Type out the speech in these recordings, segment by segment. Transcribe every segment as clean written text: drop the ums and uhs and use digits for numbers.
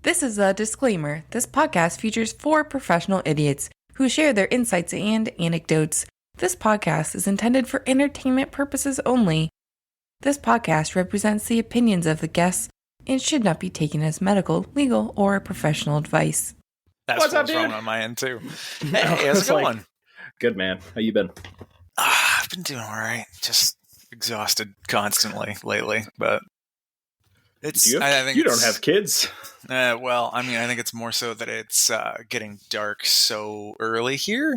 This is a disclaimer. This podcast features 4 professional idiots who share their insights and anecdotes. This podcast is intended for entertainment purposes only. This podcast represents the opinions of the guests and should not be taken as medical, legal, or professional advice. That's what's up, wrong on my end, too. Hey, how's it going? Good, man. How you been? I've been doing all right. Just exhausted constantly lately, but it's. You don't have kids. Well, I mean, I think it's more so that it's getting dark so early here.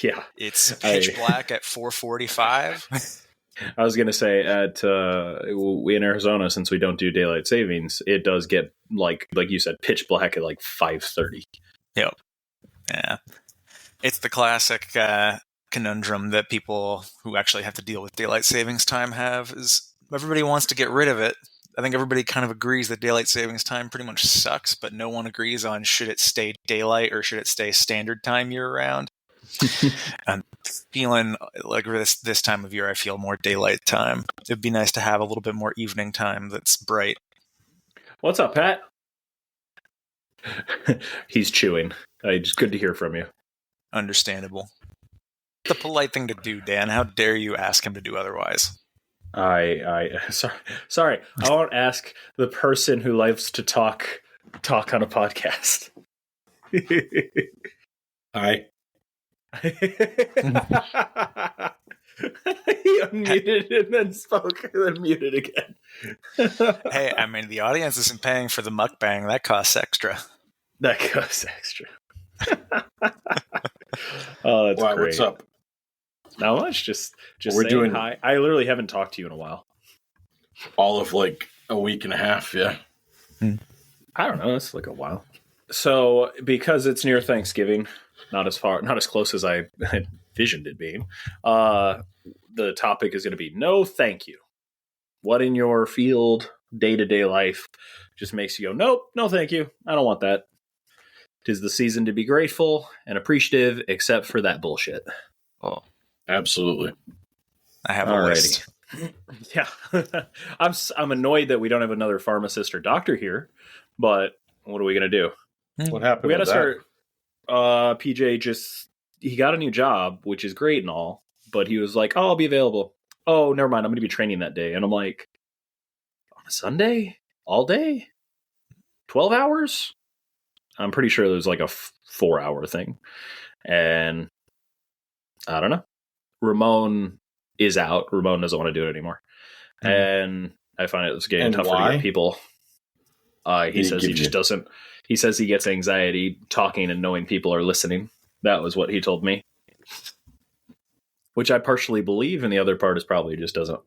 Yeah, it's pitch black at 4:45. I was gonna say in Arizona, since we don't do daylight savings, it does get like you said, pitch black at like 5:30. Yep. Yeah, it's the classic conundrum that people who actually have to deal with daylight savings time have. Is everybody wants to get rid of it. I think everybody kind of agrees that daylight savings time pretty much sucks, but no one agrees on should it stay daylight or should it stay standard time year round. I'm feeling like this time of year, I feel more daylight time. It'd be nice to have a little bit more evening time that's bright. What's up, Pat? He's chewing. It's good to hear from you. Understandable. The polite thing to do, Dan. How dare you ask him to do otherwise? Sorry. I won't ask the person who likes to talk on a podcast. Hi. He unmuted and then spoke and then muted again. Hey, I mean, the audience isn't paying for the mukbang. That costs extra. Oh, that's wow, great. what's up? Not much. Just we're doing hi. I literally haven't talked to you in a while. All of like a week and a half, yeah. I don't know. It's like a while. So because it's near Thanksgiving, not as close as I envisioned it being, the topic is going to be no thank you. What in your field, day-to-day life just makes you go, nope, no thank you. I don't want that. 'Tis the season to be grateful and appreciative, except for that bullshit. Oh, absolutely. I have a list. Yeah. I'm annoyed that we don't have another pharmacist or doctor here, but what are we going to do? What happened? We had to start. PJ he got a new job, which is great and all, but he was like, oh, I'll be available. Oh, never mind. I'm going to be training that day. And I'm like, on a Sunday? All day? 12 hours? I'm pretty sure there's like a 4-hour thing. And I don't know. Ramon is out. Ramon doesn't want to do it anymore. And I find it's getting tougher to get people. He says he just doesn't. He says he gets anxiety talking and knowing people are listening. That was what he told me. Which I partially believe, and the other part is probably he just doesn't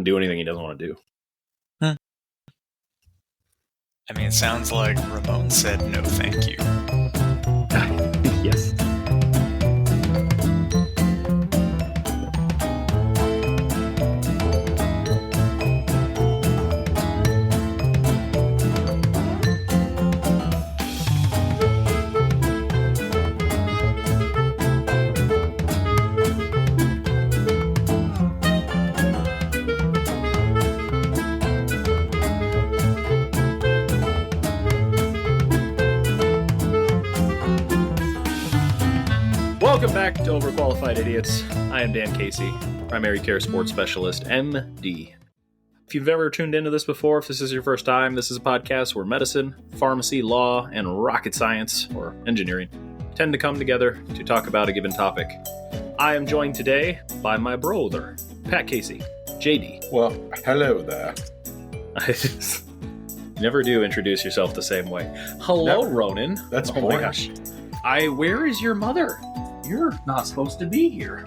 do anything he doesn't want to do. I mean, it sounds like Ramon said no thank you. Yes. Welcome back to Overqualified Idiots. I am Dan Casey, Primary Care Sports Specialist, MD. If you've ever tuned into this before, if this is your first time, this is a podcast where medicine, pharmacy, law, and rocket science, or engineering, tend to come together to talk about a given topic. I am joined today by my brother, Pat Casey, JD. Well, hello there. You never do introduce yourself the same way. Hello, Never. Ronan. That's oh my gosh. Where is your mother? You're not supposed to be here.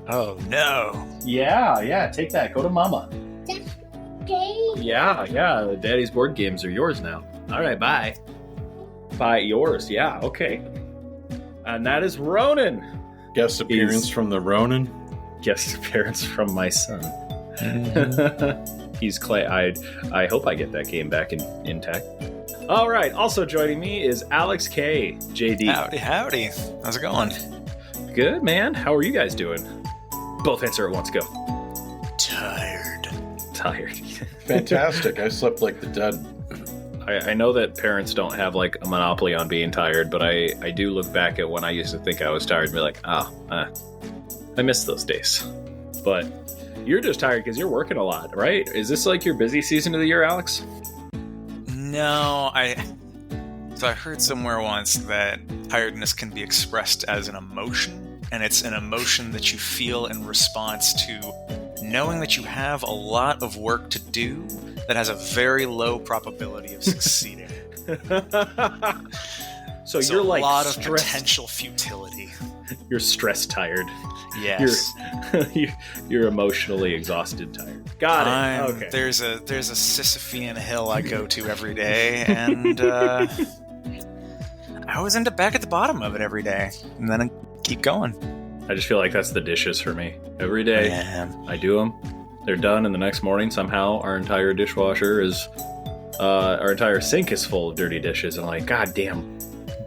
Oh, no. Yeah, take that. Go to mama. Okay. Yeah, daddy's board games are yours now. All right, bye. Bye, yours. Yeah, okay. And that is Ronan. Guest appearance from the Ronin. Guest appearance from my son. He's Clay. I hope I get that game back intact. All right. Also joining me is Alex K. JD. Howdy. How's it going? Good, man. How are you guys doing? Both answer at once. Go. Tired. Tired. Fantastic. I slept like the dead. I know that parents don't have like a monopoly on being tired, but I do look back at when I used to think I was tired and be like, I miss those days. But you're just tired because you're working a lot, right? Is this like your busy season of the year, Alex? No, So I heard somewhere once that tiredness can be expressed as an emotion, and it's an emotion that you feel in response to knowing that you have a lot of work to do that has a very low probability of succeeding. So you're like a lot of stressed. potential futility. You're stress tired. Yes. You're emotionally exhausted tired. Got it. Okay. There's a Sisyphean hill I go to every day, and I always end up back at the bottom of it every day, and then I keep going. I just feel like that's the dishes for me. Every day, I do them. They're done, and the next morning, somehow, our entire dishwasher is... our entire sink is full of dirty dishes, and I'm like, God damn,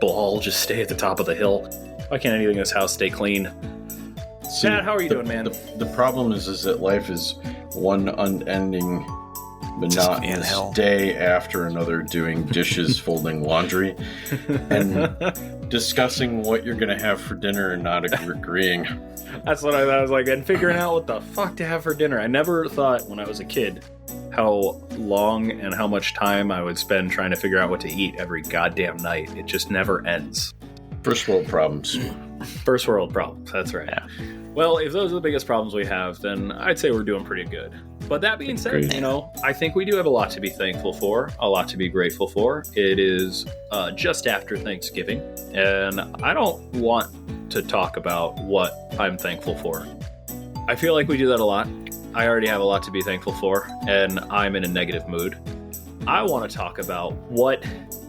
ball, just stay at the top of the hill. Why can't anything in this house stay clean? See, Matt, how are you doing, man? The problem is that life is one unending, monotonous day after another, doing dishes, folding laundry, and discussing what you're going to have for dinner and not agreeing. That's what I was like, and figuring out what the fuck to have for dinner. I never thought when I was a kid how long and how much time I would spend trying to figure out what to eat every goddamn night. It just never ends. First world problems. First world problems, that's right. Yeah. Well, if those are the biggest problems we have, then I'd say we're doing pretty good. But that being said, Great. you know, I think we do have a lot to be thankful for, a lot to be grateful for. It is just after Thanksgiving, and I don't want to talk about what I'm thankful for. I feel like we do that a lot. I already have a lot to be thankful for, and I'm in a negative mood. I want to talk about what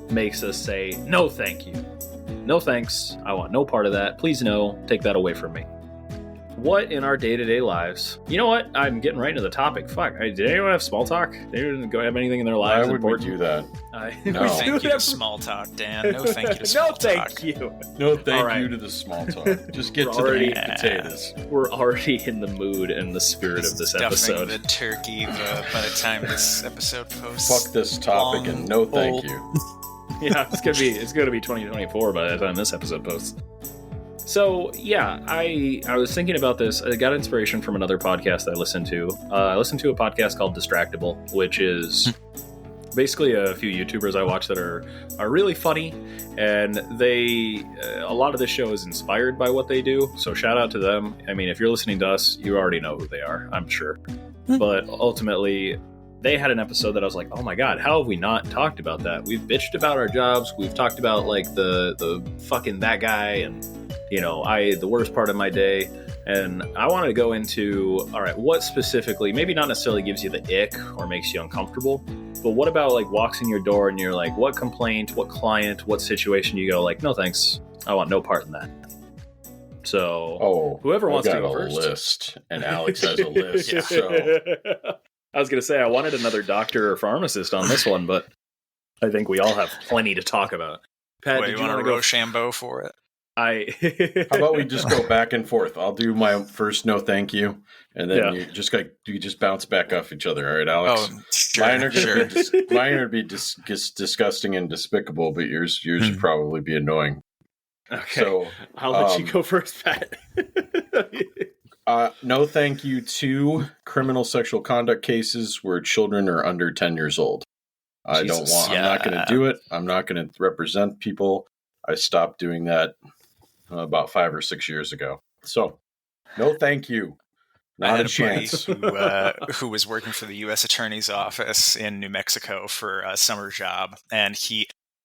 makes us say, no thank you. No thanks. I want no part of that. Please no. Take that away from me. What in our day-to-day lives... You know what? I'm getting right into the topic. Fuck. Did anyone have small talk? They didn't go have anything in their lives? Why would we do that? No thank you to small talk, Dan. No thank you to small talk. No thank you. No thank you to the small talk. Just get to the meat and potatoes. We're already in the mood and the spirit of this episode. The turkey by the time this episode posts. Fuck this topic and no thank you. Yeah, it's gonna be 2024 by the time this episode posts. So yeah, I was thinking about this. I got inspiration from another podcast I listened to. I listened to a podcast called Distractable, which is basically a few YouTubers I watch that are really funny, and they a lot of this show is inspired by what they do. So shout out to them. I mean, if you're listening to us, you already know who they are, I'm sure. But ultimately, they had an episode that I was like, oh my God, how have we not talked about that? We've bitched about our jobs. We've talked about like the fucking that guy and, you know, the worst part of my day. And I wanted to go into, all right, what specifically, maybe not necessarily gives you the ick or makes you uncomfortable, but what about like walks in your door and you're like, what complaint, what client, what situation you go like, no thanks, I want no part in that. So whoever wants to go first. List, and Alex has a list. Yeah. So I was going to say, I wanted another doctor or pharmacist on this one, but I think we all have plenty to talk about. Pat, Wait, you want to Rochambeau for it? How about we just go back and forth? I'll do my first no thank you, and then you just bounce back off each other. All right, Alex? Oh, sure. Mine would be disgusting and despicable, but yours would probably be annoying. Okay, so I'll let you go first, Pat. No thank you to criminal sexual conduct cases where children are under 10 years old. I'm not going to do it. I'm not going to represent people. I stopped doing that about 5 or 6 years ago. So, no thank you. Not I had a chance. who was working for the U.S. Attorney's Office in New Mexico for a summer job, and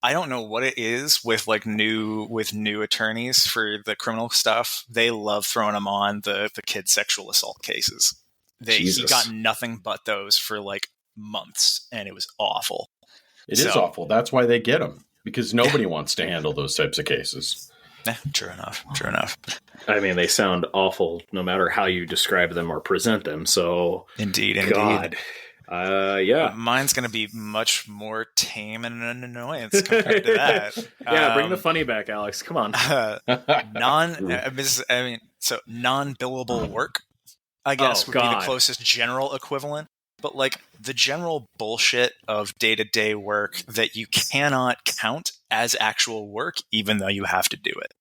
I don't know what it is with new attorneys for the criminal stuff. They love throwing them on the kid sexual assault cases. He got nothing but those for like months, and it was awful. It is awful. That's why they get them, because nobody wants to handle those types of cases. True enough. I mean, they sound awful no matter how you describe them or present them. So indeed. God. Yeah. Mine's going to be much more tame and an annoyance compared to that. Yeah, bring the funny back, Alex. Come on. non-billable work, I guess, would be the closest general equivalent. But like the general bullshit of day-to-day work that you cannot count as actual work, even though you have to do it.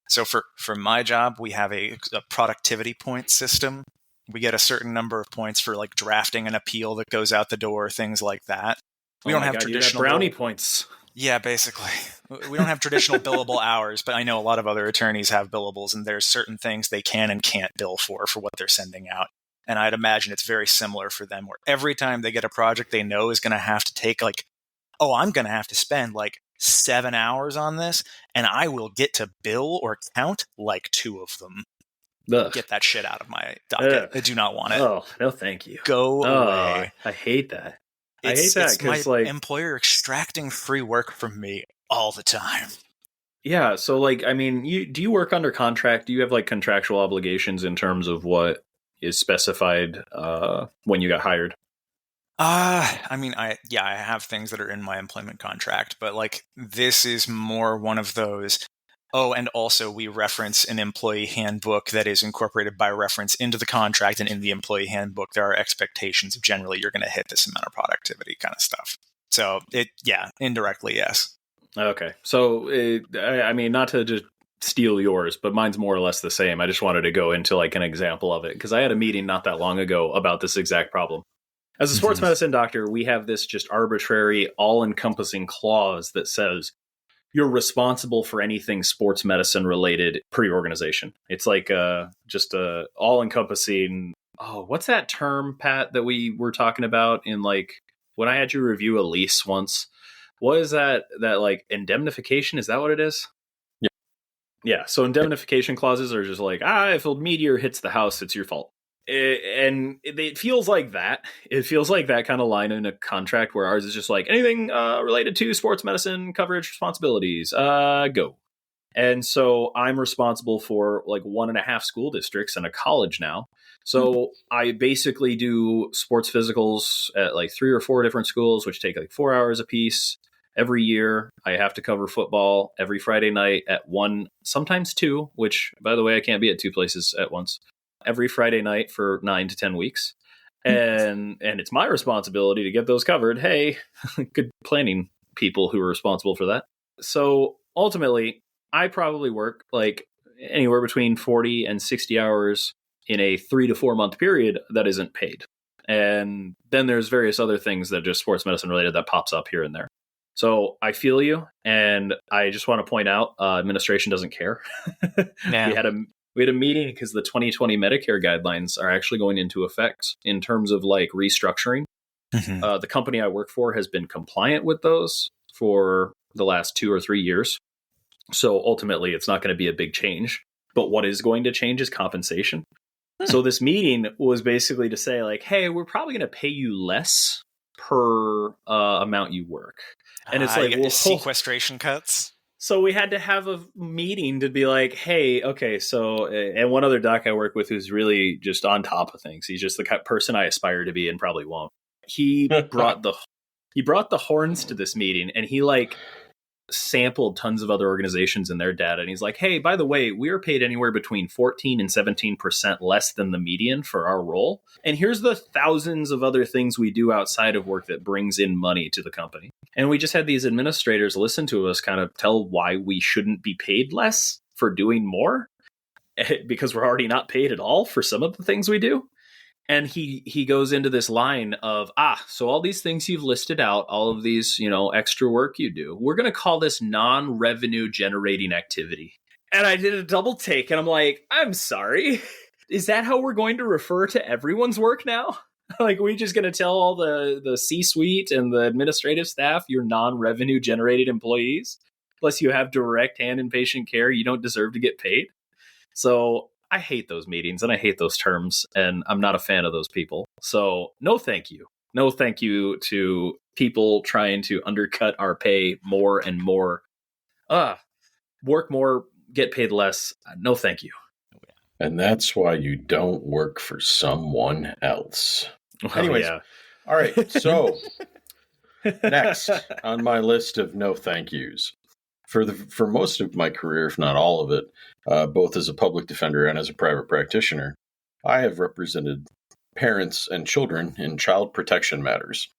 So for my job, we have a productivity point system. We get a certain number of points for like drafting an appeal that goes out the door, things like that. We don't have traditional brownie points. Yeah, basically. We don't have traditional billable hours, but I know a lot of other attorneys have billables, and there's certain things they can and can't bill for what they're sending out. And I'd imagine it's very similar for them, where every time they get a project they know is going to have to take like, oh, I'm going to have to spend like 7 hours on this, and I will get to bill or count like 2 of them. Ugh. Get that shit out of my docket. I do not want it. Oh, no thank you. Go away. I hate that. It's because my employer extracting free work from me all the time. Yeah, so like, I mean, do you work under contract? Do you have like contractual obligations in terms of what is specified when you got hired? I mean, I have things that are in my employment contract, but like this is more one of those. Oh, and also we reference an employee handbook that is incorporated by reference into the contract, and in the employee handbook, there are expectations of generally you're going to hit this amount of productivity kind of stuff. So indirectly, yes. Okay. So, I mean, not to just steal yours, but mine's more or less the same. I just wanted to go into like an example of it because I had a meeting not that long ago about this exact problem. As a sports medicine doctor, we have this just arbitrary, all-encompassing clause that says, you're responsible for anything sports medicine related pre-organization. It's like just a all-encompassing. Oh, what's that term, Pat, that we were talking about in like when I had you review a lease once? What is that like indemnification? Is that what it is? Yeah. Yeah. So indemnification clauses are just like, if a meteor hits the house, it's your fault. And it feels like that. It feels like that kind of line in a contract where ours is just like anything related to sports medicine coverage responsibilities, go. And so I'm responsible for like 1.5 school districts and a college now. So I basically do sports physicals at like 3 or 4 different schools, which take like 4 hours a piece. Every year, I have to cover football every Friday night at 1, sometimes 2, which, by the way, I can't be at 2 places at once. Every Friday night for 9 to 10 weeks. And it's my responsibility to get those covered. Hey, good planning people who are responsible for that. So ultimately, I probably work like anywhere between 40 and 60 hours in a 3 to 4 month period that isn't paid. And then there's various other things that are just sports medicine related that pops up here and there. So I feel you. And I just want to point out, administration doesn't care. Yeah. We had a meeting because the 2020 Medicare guidelines are actually going into effect in terms of like restructuring. The company I work for has been compliant with those for the last 2 or 3 years. So ultimately, it's not going to be a big change. But what is going to change is compensation. So this meeting was basically to say like, hey, we're probably going to pay you less per amount you work. And it's like, well, sequestration cuts. So we had to have a meeting to be like, hey, okay, so, and one other doc I work with who's really just on top of things. He's just the person I aspire to be and probably won't. He brought the horns to this meeting, and he like sampled tons of other organizations and their data. And he's like, hey, by the way, we are paid anywhere between 14 and 17% less than the median for our role. And here's the thousands of other things we do outside of work that brings in money to the company. And we just had these administrators listen to us kind of tell why we shouldn't be paid less for doing more because we're already not paid at all for some of the things we do. And he goes into this line of, so all these things you've listed out, all of these, extra work you do, we're going to call this non-revenue generating activity. And I did a double take and I'm like, I'm sorry. Is that how we're going to refer to everyone's work now? Like, we just going to tell all the C-suite and the administrative staff you're non-revenue generated employees? Plus you have direct hand in patient care. You don't deserve to get paid. So I hate those meetings and I hate those terms, and I'm not a fan of those people. So no thank you. No thank you to people trying to undercut our pay more and more. Work more, get paid less. No thank you. And that's why you don't work for someone else. Anyways, yeah. All right. So next on my list of no thank yous. For most of my career, if not all of it, both as a public defender and as a private practitioner, I have represented parents and children in child protection matters.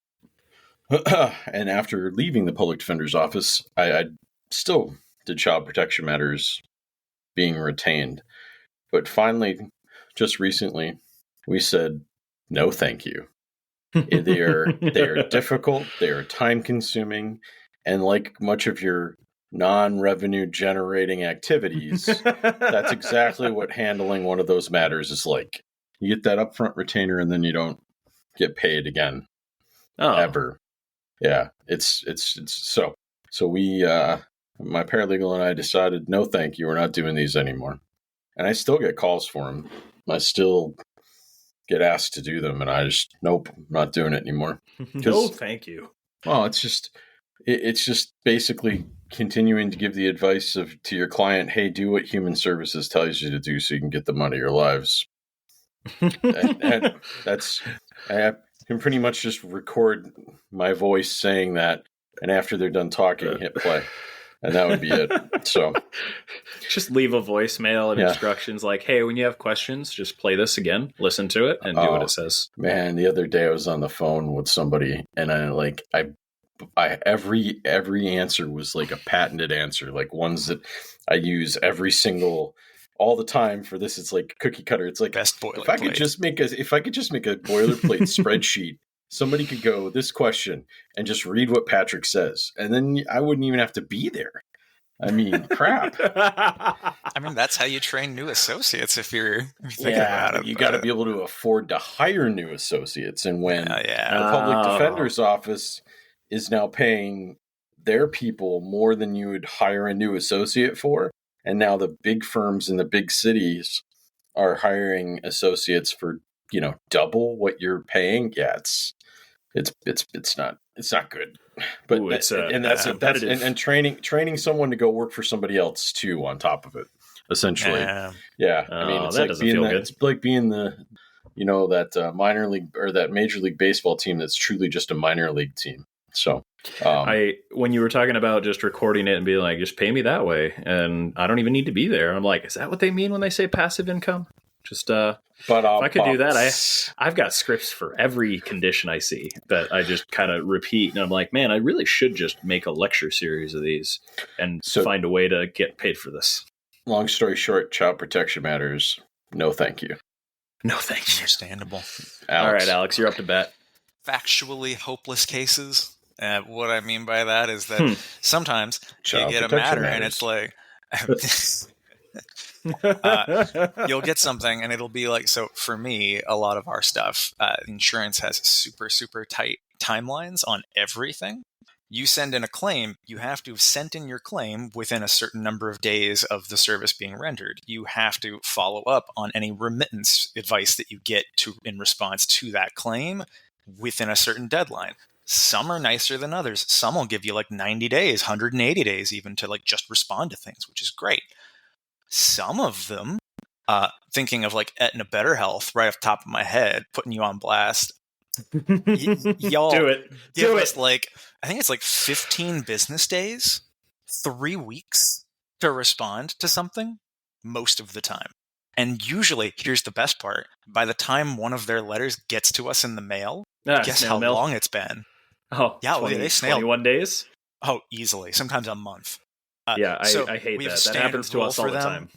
And after leaving the public defender's office, I still did child protection matters being retained. But finally, just recently, we said, no, thank you. They are difficult, they are time consuming, and like much of your non-revenue generating activities, that's exactly what handling one of those matters is like. You get that upfront retainer and then you don't get paid again. Ever. Yeah. It's so we my paralegal and I decided, no thank you, we're not doing these anymore. And I still get calls for them. I still get asked to do them, and I just, nope, I'm not doing it anymore. No, thank you. Well, it's just basically continuing to give the advice to your client, hey, do what human services tells you to do so you can get them out of your lives. and I can pretty much just record my voice saying that, and after they're done talking, hit play. And that would be it. So just leave a voicemail and instructions like, hey, when you have questions, just play this again, listen to it, and do what it says. Man, the other day I was on the phone with somebody, and I every answer was like a patented answer, like ones that I use all the time for this. It's like cookie cutter. It's like, best boilerplate. If I could just make a boilerplate spreadsheet, somebody could go this question and just read what Patrick says, and then I wouldn't even have to be there. I mean, crap. I mean, that's how you train new associates if you're thinking about it. You got to be able to afford to hire new associates. And when the public defender's office is now paying their people more than you would hire a new associate for, and now the big firms in the big cities are hiring associates for, double what you're paying. Yeah, it's not good. But and training someone to go work for somebody else too on top of it, essentially. Yeah. I mean, it's like being the that minor league or that major league baseball team that's truly just a minor league team. So when you were talking about just recording it and being like, just pay me that way, and I don't even need to be there, I'm like, is that what they mean when they say passive income? Just if I could do that, I've got scripts for every condition I see that I just kind of repeat, and I'm like, man, I really should just make a lecture series of these and find a way to get paid for this. Long story short, child protection matters. No, thank you. No, thank you. Understandable. Alex. All right, Alex, you're up to bat. Factually hopeless cases. What I mean by that is that sometimes you get a matter and it's like you'll get something and it'll be like, so for me, a lot of our stuff, insurance has super, super tight timelines on everything. You send in a claim, you have to have sent in your claim within a certain number of days of the service being rendered. You have to follow up on any remittance advice that you get in response to that claim within a certain deadline. Some are nicer than others. Some will give you like 90 days, 180 days even to like just respond to things, which is great. Some of them, thinking of like Aetna Better Health right off the top of my head, putting you on blast. Y'all do it. Like, I think it's like 15 business days, 3 weeks to respond to something most of the time. And usually, here's the best part, by the time one of their letters gets to us in the mail, guess how long it's been? Oh, yeah, 20, they snailed 21 days? Oh, easily. Sometimes a month. I hate that. That happens to us all the time.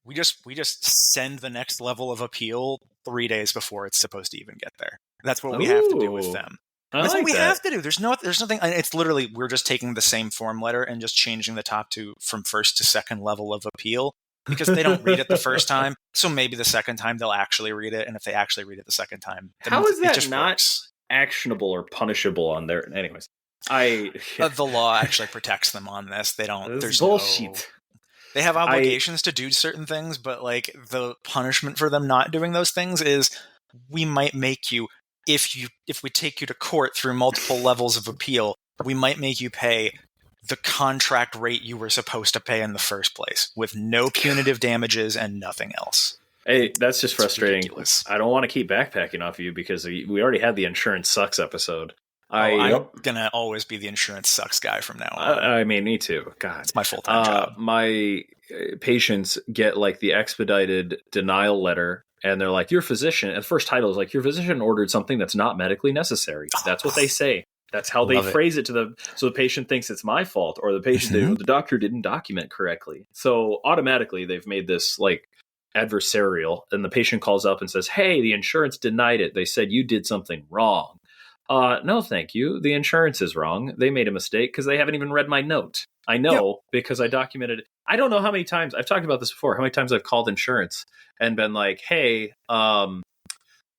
We just send the next level of appeal 3 days before it's supposed to even get there. That's what we have to do with them. That's what we have to do. There's nothing. It's literally, we're just taking the same form letter and just changing the top two from first to second level of appeal, because they don't read it the first time. So maybe the second time they'll actually read it. And if they actually read it the second time, how is that not actionable or punishable on their? Anyways, the law actually protects them on this. They don't. There's bullshit. They have obligations to do certain things, but like the punishment for them not doing those things is we might make you, if we take you to court through multiple levels of appeal, we might make you pay the contract rate you were supposed to pay in the first place with no punitive damages and nothing else. Hey, that's just frustrating. Ridiculous. I don't want to keep backpacking off you because we already had the insurance sucks episode. I'm going to always be the insurance sucks guy from now on. I mean, me too. God. It's my full-time job. My patients get like the expedited denial letter and they're like, your physician, and the first title is like, your physician ordered something that's not medically necessary. That's what they say. That's how they phrase it so the patient thinks it's my fault, or the patient, the doctor didn't document correctly. So automatically they've made this like adversarial, and the patient calls up and says, hey, the insurance denied it. They said you did something wrong. No, thank you. The insurance is wrong. They made a mistake because they haven't even read my note. I know because I documented it. I don't know how many times I've talked about this before, how many times I've called insurance and been like, hey,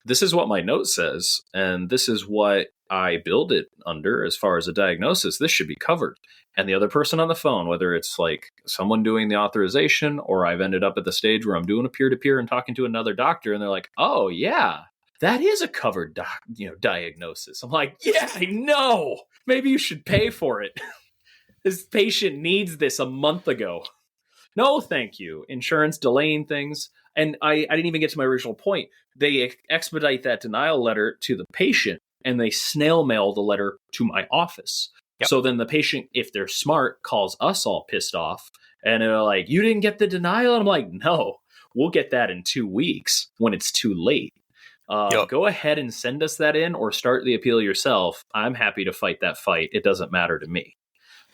this is what my note says, and this is what I billed it under as far as a diagnosis. This should be covered. And the other person on the phone, whether it's like someone doing the authorization, or I've ended up at the stage where I'm doing a peer-to-peer and talking to another doctor, and they're like, oh, yeah, that is a covered diagnosis. I'm like, yeah, I know. Maybe you should pay for it. This patient needs this a month ago. No, thank you. Insurance delaying things. And I didn't even get to my original point. They expedite that denial letter to the patient, and they snail mail the letter to my office. Yep. So then the patient, if they're smart, calls us all pissed off. And they're like, you didn't get the denial? And I'm like, no, we'll get that in 2 weeks when it's too late. Go ahead and send us that in, or start the appeal yourself. I'm happy to fight that fight. It doesn't matter to me.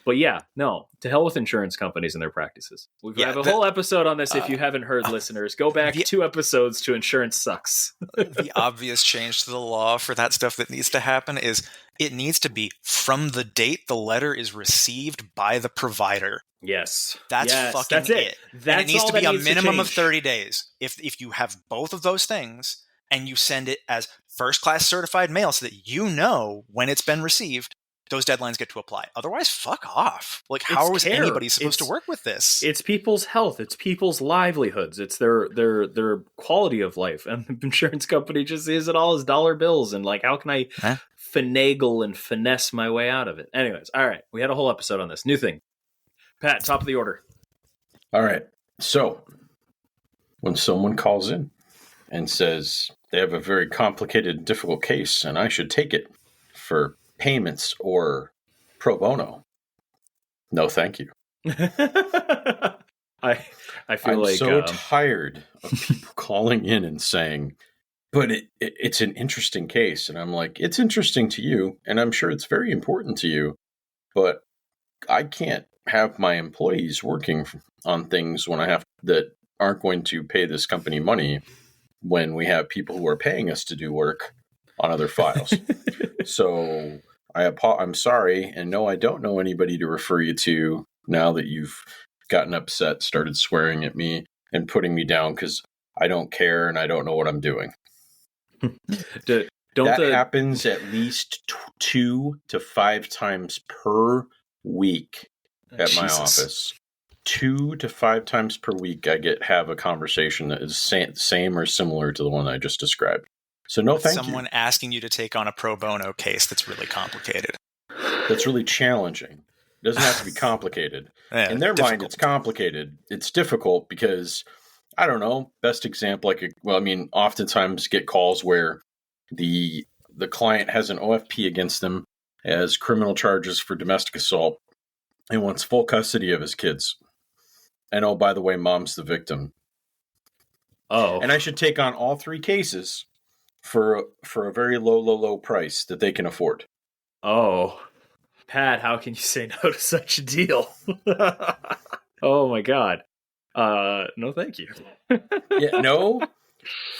But yeah, no, to hell with insurance companies and their practices. We have a whole episode on this. If you haven't heard, listeners, go back 2 episodes to Insurance Sucks. The obvious change to the law for that stuff that needs to happen is it needs to be from the date the letter is received by the provider. Yes. That's it. And it needs to be a minimum of 30 days. If you have both of those things and you send it as first-class certified mail so that you know when it's been received, those deadlines get to apply. Otherwise, fuck off. Like, how is anybody supposed to work with this? It's people's health. It's people's livelihoods. It's their quality of life. And the insurance company just sees it all as dollar bills. And like, how can I finagle and finesse my way out of it? Anyways, all right. We had a whole episode on this. New thing. Pat, top of the order. All right. So, when someone calls in and says they have a very complicated, difficult case, and I should take it for payments or pro bono, no thank you. I feel I'm so tired of people calling in and saying, but it's an interesting case. And I'm like, it's interesting to you, and I'm sure it's very important to you, but I can't have my employees working on things when I have that aren't going to pay this company money when we have people who are paying us to do work on other files. So I'm sorry, and no, I don't know anybody to refer you to now that you've gotten upset, started swearing at me, and putting me down because I don't care and I don't know what I'm doing. Happens at least 2 to 5 times per week at my office. 2 to 5 times per week, I have a conversation that is same or similar to the one I just described. So no, thank you. Someone asking you to take on a pro bono case that's really complicated. That's really challenging. It doesn't have to be complicated. In their mind, it's complicated. It's difficult because, I don't know, best example oftentimes get calls where the client has an OFP against them as criminal charges for domestic assault and wants full custody of his kids. And oh, by the way, mom's the victim. Oh. And I should take on all 3 cases for a very low price that they can afford. Oh, Pat, how can you say no to such a deal? Oh my God. No, thank you. Yeah, no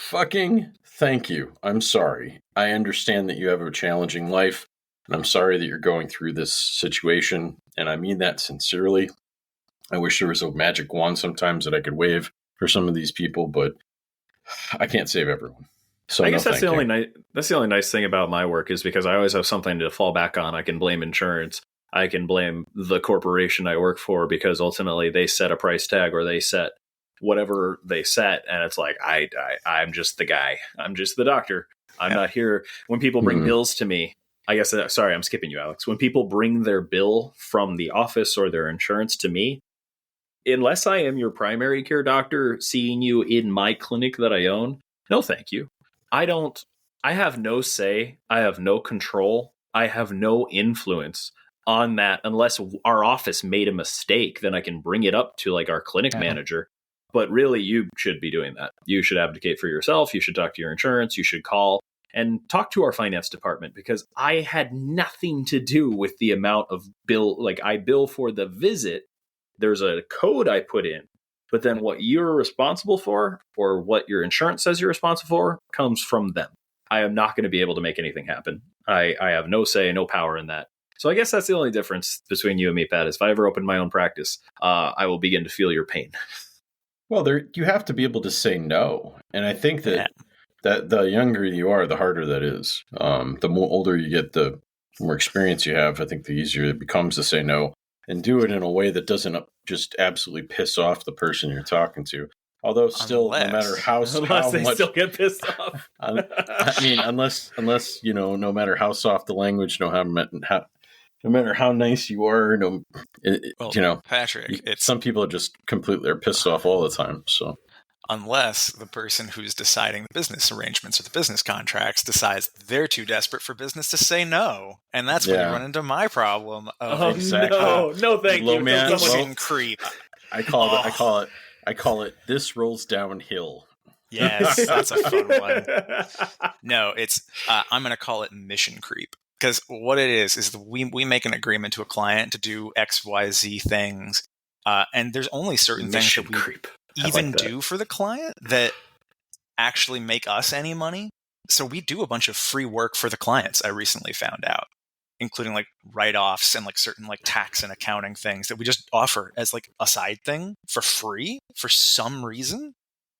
fucking thank you. I'm sorry. I understand that you have a challenging life, and I'm sorry that you're going through this situation, and I mean that sincerely. I wish there was a magic wand sometimes that I could wave for some of these people, but I can't save everyone. So I guess that's the only nice thing about my work is because I always have something to fall back on. I can blame insurance. I can blame the corporation I work for because ultimately they set a price tag or they set whatever they set. And it's like, I'm just the guy. I'm just the doctor. I'm not here. When people bring bills to me, I guess, sorry, I'm skipping you, Alex. When people bring their bill from the office or their insurance to me, unless I am your primary care doctor seeing you in my clinic that I own, no, thank you. I have no say. I have no control. I have no influence on that unless our office made a mistake. Then I can bring it up to like our clinic manager. But really, you should be doing that. You should advocate for yourself. You should talk to your insurance. You should call and talk to our finance department, because I had nothing to do with the amount of bill. Like, I bill for the visit. There's a code I put in, but then what you're responsible for, or what your insurance says you're responsible for, comes from them. I am not going to be able to make anything happen. I have no say, no power in that. So I guess that's the only difference between you and me, Pat, is if I ever open my own practice, I will begin to feel your pain. Well, you have to be able to say no. And I think that the younger you are, the harder that is. The more older you get, the more experience you have, I think the easier it becomes to say no and do it in a way that doesn't just absolutely piss off the person you're talking to. Although still, no matter how they much, still get pissed off. I mean, unless no matter how soft the language, no matter how nice you are, Patrick, some people are just completely pissed off all the time. So unless the person who's deciding the business arrangements or the business contracts decides they're too desperate for business to say no, and that's when you run into my problem of exactly. No, thank you. Mission creep. I call it this rolls downhill. Yes, that's a fun one. No, it's I'm going to call it mission creep. Because what it is we make an agreement to a client to do X, Y, Z things, and there's only certain things that we even do for the client that actually make us any money. So we do a bunch of free work for the clients, I recently found out, including like write-offs and like certain like tax and accounting things that we just offer as like a side thing for free for some reason.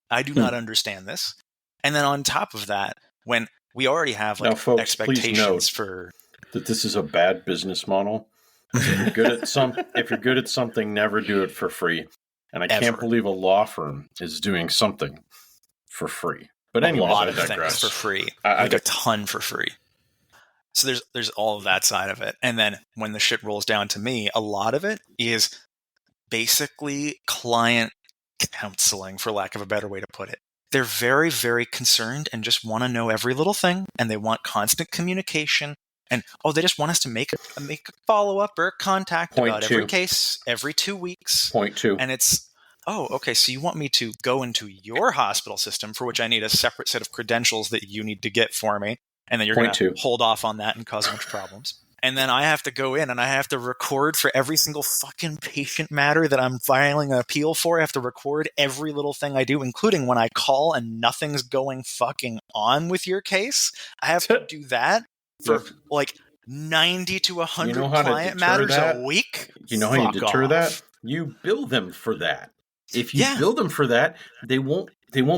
I do not understand this. And then on top of that, when we already have like folks, expectations for that this is a bad business model. If you're good at something, never do it for free. And I can't believe a law firm is doing something for free. But anyways, a lot of things for free, like a ton for free. So there's all of that side of it. And then when the shit rolls down to me, a lot of it is basically client counseling, for lack of a better way to put it. They're very, very concerned and just want to know every little thing, and they want constant communication. And they just want us to make a follow-up or a contact about every case every 2 weeks. Point 2. And it's, okay, so you want me to go into your hospital system, for which I need a separate set of credentials that you need to get for me, and then you're going to hold off on that and cause a bunch of problems. And then I have to go in and I have to record for every single fucking patient matter that I'm filing an appeal for. I have to record every little thing I do, including when I call and nothing's going fucking on with your case. I have to do that for like 90 to 100 client matters a week. You know how you deter that? You bill them for that. If you bill them for that, they won't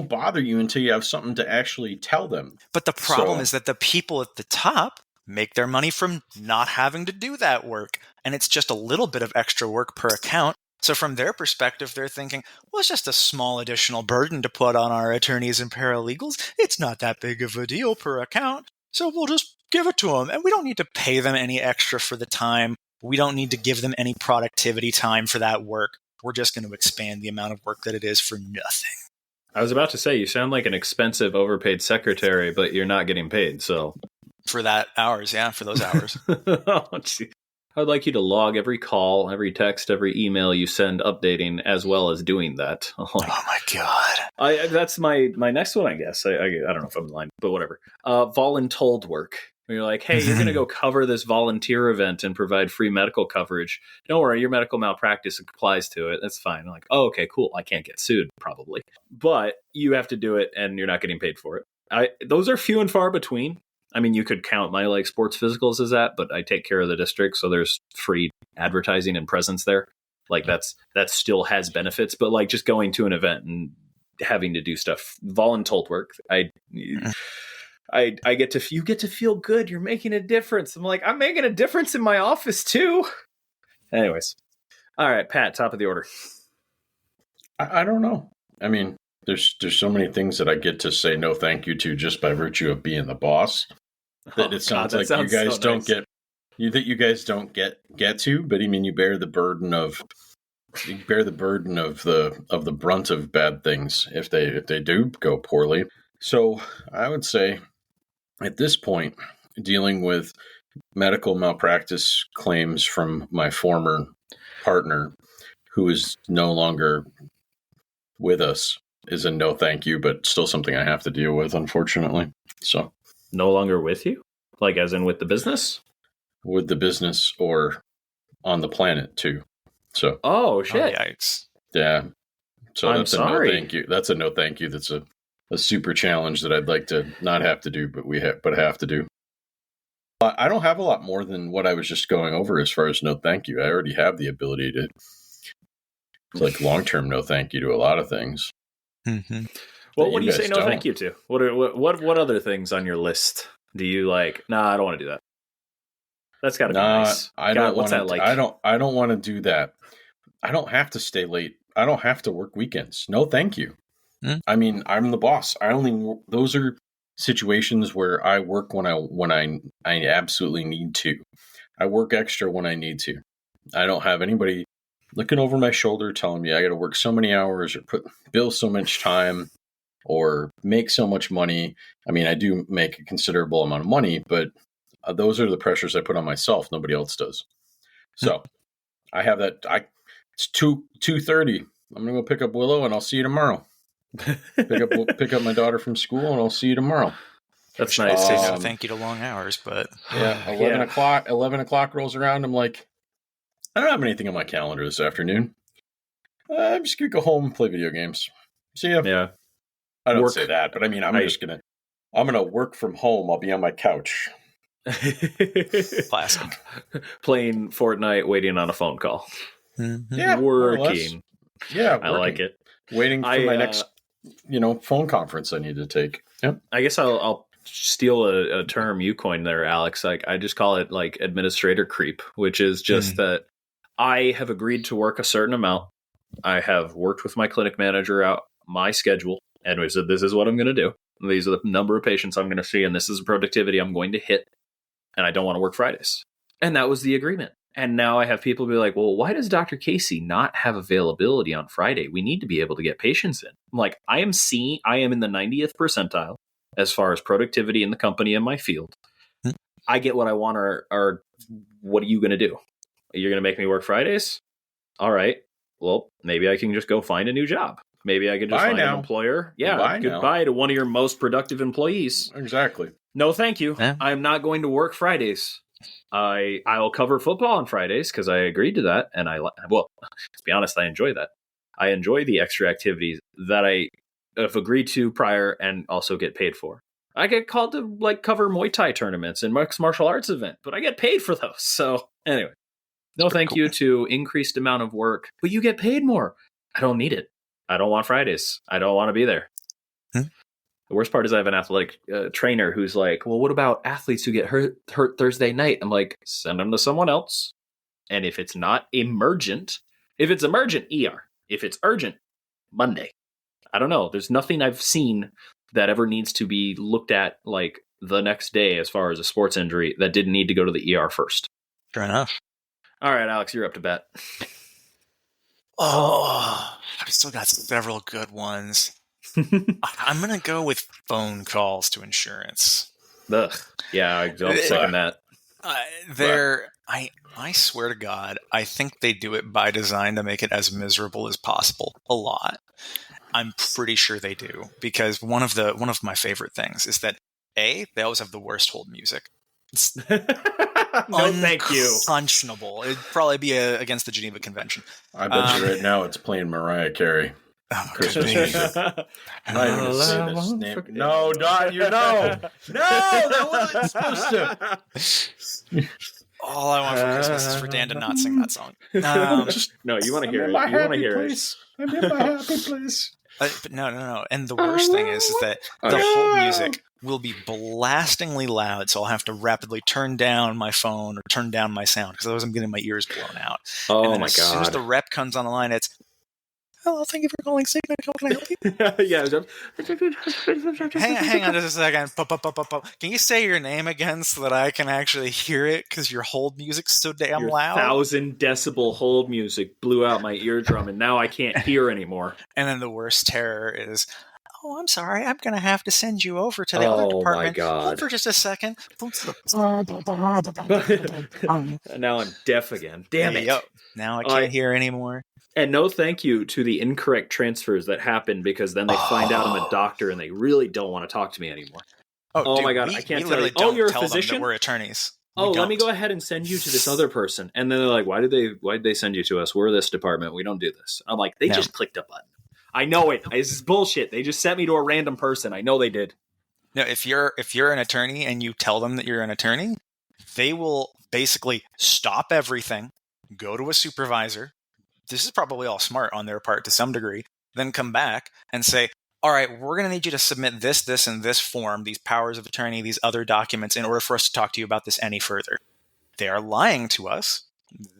bother you until you have something to actually tell them. But the problem is that the people at the top make their money from not having to do that work. And it's just a little bit of extra work per account. So from their perspective, they're thinking, well, it's just a small additional burden to put on our attorneys and paralegals. It's not that big of a deal per account. So we'll just give it to them. And we don't need to pay them any extra for the time. We don't need to give them any productivity time for that work. We're just going to expand the amount of work that it is for nothing. I was about to say, you sound like an expensive, overpaid secretary, but you're not getting paid, so... For that hours, for those hours. I'd like you to log every call, every text, every email you send updating, as well as doing that. Oh my God. That's my next one, I guess. I don't know if I'm in line, but whatever. Voluntold work. Where you're like, hey, you're going to go cover this volunteer event and provide free medical coverage. Don't worry, your medical malpractice applies to it. That's fine. I'm like, oh, okay, cool. I can't get sued, probably. But you have to do it, and you're not getting paid for it. Those are few and far between. I mean, you could count my like sports physicals as that, but I take care of the district, so there's free advertising and presence there. Like that still has benefits, but like just going to an event and having to do stuff, voluntold work. You get to feel good. You're making a difference. I'm like, I'm making a difference in my office too. Anyways, all right, Pat, top of the order. I don't know. I mean, there's so many things that I get to say no thank you to just by virtue of being the boss. That it sounds like you guys don't get you guys don't get to, but I mean you bear the burden of the brunt of bad things if they do go poorly. So I would say at this point, dealing with medical malpractice claims from my former partner, who is no longer with us is a no thank you, but still something I have to deal with, unfortunately. So No longer with you? Like as in with the business? with the business or on the planet too. So Oh shit. Oh, yikes. yeah. So I'm that's sorry. a no thank you. That's a no thank you. That's a super challenge that I'd like to not have to do, but have to do. I don't have a lot more than what I was just going over as far as no thank you. I already have the ability to like long-term no thank you to a lot of things. Mm-hmm. Well, what do you guys say no don't. thank you to? What other things on your list do you like? Nah, I don't want to do that. That's got to be nice. I don't what's want that like? I don't want to do that. I don't have to stay late. I don't have to work weekends. No, thank you. I mean, I'm the boss. Those are situations where I work when I absolutely need to. I work extra when I need to. I don't have anybody looking over my shoulder telling me I got to work so many hours or bill so much time or make so much money. I mean, I do make a considerable amount of money, but those are the pressures I put on myself. Nobody else does. So I have that. It's 2:30. I'm gonna go pick up Willow, and I'll see you tomorrow. pick up my daughter from school, and I'll see you tomorrow. That's nice. Thank you to long hours, but yeah, 11 o'clock rolls around. I'm like, I don't have anything on my calendar this afternoon. I'm just gonna go home and play video games. See ya. Yeah. I don't say that, but I mean, I'm gonna work from home. I'll be on my couch. classic. Playing Fortnite, waiting on a phone call. Mm-hmm. Yeah, working. Yeah, I like it. Waiting for my next, phone conference I need to take. Yep. I guess I'll steal a term you coined there, Alex. Like I just call it like administrator creep, which is just that I have agreed to work a certain amount. I have worked with my clinic manager out my schedule, and we said this is what I'm going to do. These are the number of patients I'm going to see, and this is the productivity I'm going to hit. And I don't want to work Fridays. And that was the agreement. And now I have people be like, well, why does Dr. Casey not have availability on Friday? We need to be able to get patients in. I'm like, I am in the 90th percentile as far as productivity in the company in my field. I get what I want, or what are you going to do? You're going to make me work Fridays? All right. Well, maybe I can just go find a new job. Maybe I can just find an employer. Yeah, goodbye to one of your most productive employees. Exactly. No, thank you. Yeah. I'm not going to work Fridays. I'll cover football on Fridays because I agreed to that, and to be honest, I enjoy that. I enjoy the extra activities that I have agreed to prior and also get paid for. I get called to like cover Muay Thai tournaments and mixed martial arts event, but I get paid for those. So anyway, no thank you to increased amount of work, but you get paid more. I don't need it. I don't want Fridays. I don't want to be there. The worst part is I have an athletic trainer who's like, well, what about athletes who get hurt Thursday night? I'm like, send them to someone else. And if it's not emergent, ER. If it's urgent, Monday. I don't know. There's nothing I've seen that ever needs to be looked at like the next day as far as a sports injury that didn't need to go to the ER first. Fair enough. All right, Alex, you're up to bat. Oh, I've still got several good ones. I'm going to go with phone calls to insurance. Ugh. Yeah, I don't second that. I swear to God, I think they do it by design to make it as miserable as possible. A lot. I'm pretty sure they do, because one of my favorite things is that they always have the worst hold music. It's no, thank you. Unconscionable. It'd probably be against the Geneva Convention. I bet you right now it's playing Mariah Carey. Christmas music. I'm not even gonna say this name. No, not you. No, that wasn't supposed to. All I want for Christmas is for Dan to not sing that song. No, you want to hear it. You want to hear it. I'm in my happy place. But no. And the worst thing is that the whole music will be blastingly loud, so I'll have to rapidly turn down my phone or turn down my sound, because otherwise I'm getting my ears blown out. Oh and then my as God. soon as the rep comes on the line, it's, hello, thank you for calling Cigna. Can I help you? Yeah. Hang on just a second. Can you say your name again so that I can actually hear it? Because your hold music's so damn Your loud. 1,000 decibel hold music blew out my eardrum, and now I can't hear anymore. And then the worst terror is, oh, I'm sorry, I'm going to have to send you over to the other department. My God. Hold for just a second. Now I'm deaf again. Damn it. Yep. Now I can't hear anymore. And no thank you to the incorrect transfers that happen, because then they find out I'm a doctor and they really don't want to talk to me anymore. Oh dude, my God, I can't tell you. Don't you're a tell physician? them that we're attorneys. Let me go ahead and send you to this other person. And then they're like, why did they send you to us? We're this department. We don't do this. I'm like, they just clicked a button. I know it. This is bullshit. They just sent me to a random person. I know they did. No, if you're an attorney and you tell them that you're an attorney, they will basically stop everything, go to a supervisor. This is probably all smart on their part to some degree, then come back and say, all right, we're going to need you to submit this, this, and this form, these powers of attorney, these other documents, in order for us to talk to you about this any further. They are lying to us.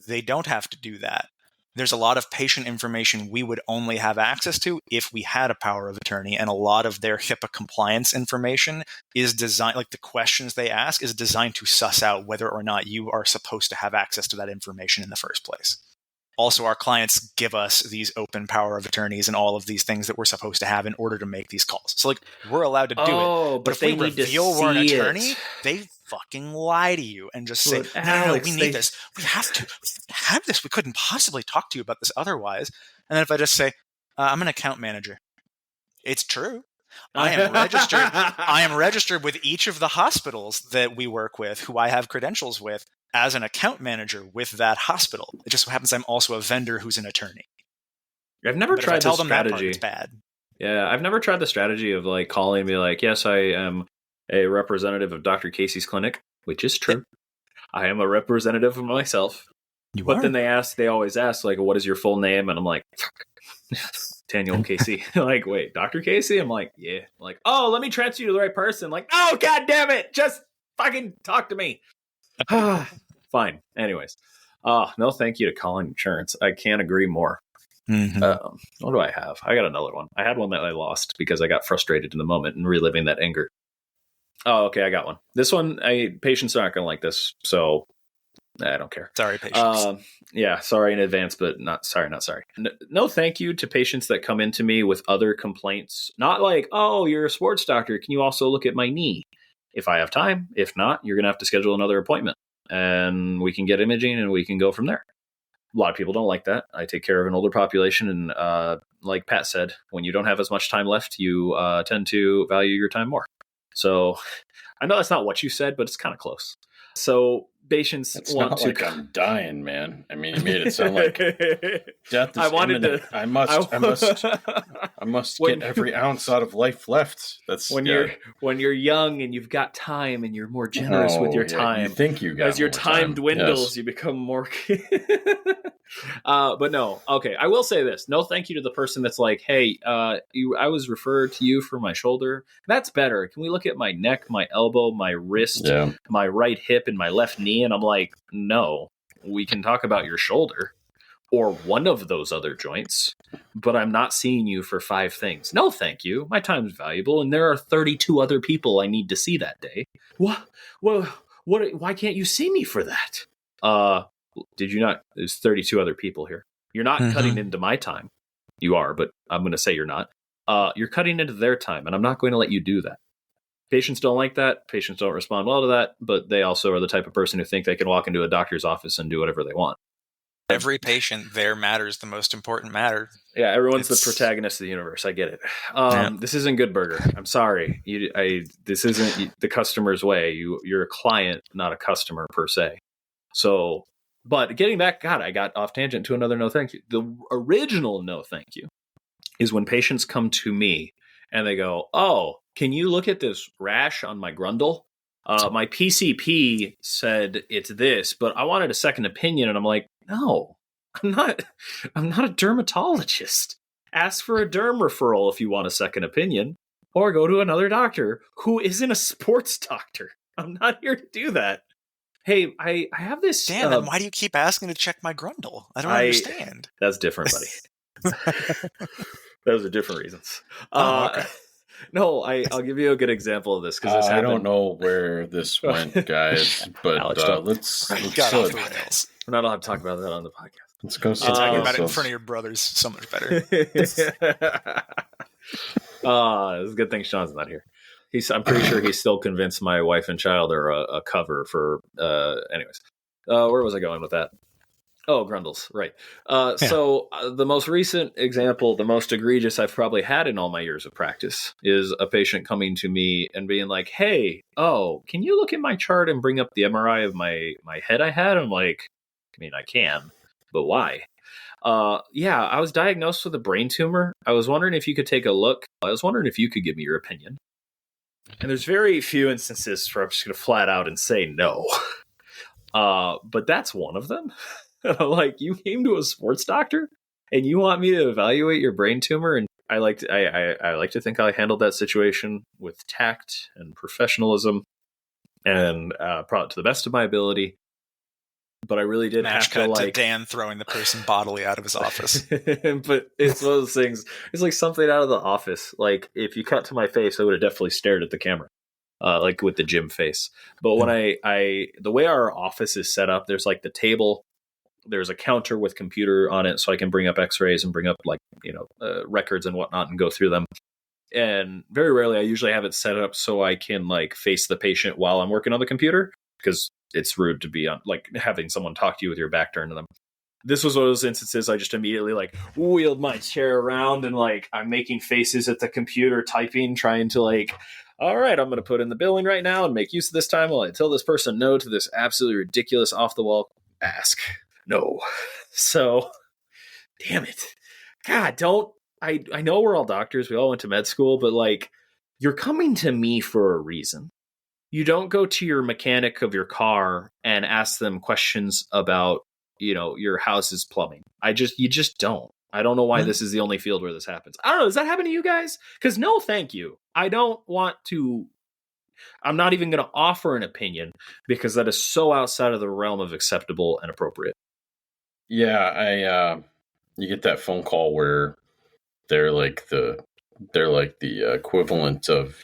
They don't have to do that. There's a lot of patient information we would only have access to if we had a power of attorney, and a lot of their HIPAA compliance information is designed, like the questions they ask is designed to suss out whether or not you are supposed to have access to that information in the first place. Also, our clients give us these open power of attorneys and all of these things that we're supposed to have in order to make these calls. So, like, we're allowed to do it. But if we reveal we're an attorney, they fucking lie to you and just say, no, we need this. We have to have this. We couldn't possibly talk to you about this otherwise. And then if I just say, I'm an account manager. It's true. I am registered. I am registered with each of the hospitals that we work with, who I have credentials with, as an account manager with that hospital. It just so happens I'm also a vendor who's an attorney. I've never tried the strategy. It's bad. Yeah, I've never tried the strategy of like calling me like, yes, I am a representative of Dr. Casey's clinic, which is true. I am a representative of myself. Then they always ask like, what is your full name? And I'm like, Daniel Casey. Like, wait, Dr. Casey? I'm like, yeah. I'm like, oh, let me transfer you to the right person. Like, oh, God damn it. Just fucking talk to me. Fine. Anyways. No thank you to Calling Insurance. I can't agree more. Mm-hmm. What do I have? I got another one. I had one that I lost because I got frustrated in the moment and reliving that anger. Oh, okay. I got one. This one, patients aren't going to like this, so I don't care. Sorry, patients. Yeah, sorry in advance, but not sorry. No thank you to patients that come into me with other complaints. Not like, oh, you're a sports doctor. Can you also look at my knee? If I have time. If not, you're going to have to schedule another appointment. And we can get imaging and we can go from there. A lot of people don't like that. I take care of an older population. And like Pat said, when you don't have as much time left, you tend to value your time more. So I know that's not what you said, but it's kind of close. So patients want to. Like I'm dying, man. I mean, you made it sound like death is imminent. I must get every ounce out of life left. That's when you're young and you've got time and you're more generous with your time. You think you got as your time dwindles, yes. You become more. But no, okay. I will say this: no, thank you to the person that's like, "Hey, I was referred to you for my shoulder. That's better. Can we look at my neck, my elbow, my wrist, my right hip, and my left knee?" And I'm like, "No, we can talk about your shoulder or one of those other joints, but I'm not seeing you for 5 things. No, thank you. My time's valuable, and there are 32 other people I need to see that day. What? Why can't you see me for that? Did you not? There's 32 other people here. You're not cutting into my time. You are, but I'm going to say you're not. You're cutting into their time, and I'm not going to let you do that. Patients don't like that. Patients don't respond well to that, but they also are the type of person who think they can walk into a doctor's office and do whatever they want. Every patient there matters the most important matter. Yeah, everyone's the protagonist of the universe. I get it. This isn't Good Burger. I'm sorry. This isn't the customer's way. You're a client, not a customer per se. So, but getting back, God, I got off tangent to another no thank you. The original no thank you is when patients come to me and they go, oh, can you look at this rash on my grundle? My PCP said it's this, but I wanted a second opinion. And I'm like, no, I'm not a dermatologist. Ask for a derm referral if you want a second opinion, or go to another doctor who isn't a sports doctor. I'm not here to do that. Hey, I have this. Dan, then why do you keep asking to check my grundle? I don't understand. That's different, buddy. Those are different reasons. Okay. No, I'll give you a good example of this because I don't know where this went, guys. But Alex, let's got off the rails. We're not allowed to talk about that on the podcast. Let's go. Talking about it in front of your brothers so much better. It's a good thing Sean's not here. I'm pretty sure he's still convinced my wife and child are a cover for. Anyways, where was I going with that? Oh, Grundles, right. So the most recent example, the most egregious I've probably had in all my years of practice, is a patient coming to me and being like, "Hey, can you look at my chart and bring up the MRI of my head I had?" I'm like, I mean, I can, but why? Yeah, I was diagnosed with a brain tumor. I was wondering if you could take a look. I was wondering if you could give me your opinion. And there's very few instances where I'm just going to flat out and say no. But that's one of them. I'm like, you came to a sports doctor and you want me to evaluate your brain tumor? And I like to think I handled that situation with tact and professionalism and probably to the best of my ability. But I really did Match have cut to to Dan throwing the person bodily out of his office. But it's one of those things. It's like something out of The Office. Like if you cut to my face, I would have definitely stared at the camera, like with the Jim face. But when the way our office is set up, there's like the table. There's a counter with computer on it, so I can bring up X-rays and bring up records and whatnot and go through them. And very rarely, I usually have it set up so I can like face the patient while I'm working on the computer, because it's rude to be on like having someone talk to you with your back turned to them. This was one of those instances I just immediately like wheeled my chair around and like I'm making faces at the computer, typing, trying to like, all right, I'm going to put in the billing right now and make use of this time while I tell this person no to this absolutely ridiculous off the wall ask. No. So, damn it. God, I know we're all doctors. We all went to med school, but like you're coming to me for a reason. You don't go to your mechanic of your car and ask them questions about, your house's plumbing. You just don't. I don't know why this is the only field where this happens. I don't know. Does that happen to you guys? Because no, thank you. I don't want to. I'm not even going to offer an opinion because that is so outside of the realm of acceptable and appropriate. Yeah, you get that phone call where they're like the equivalent of,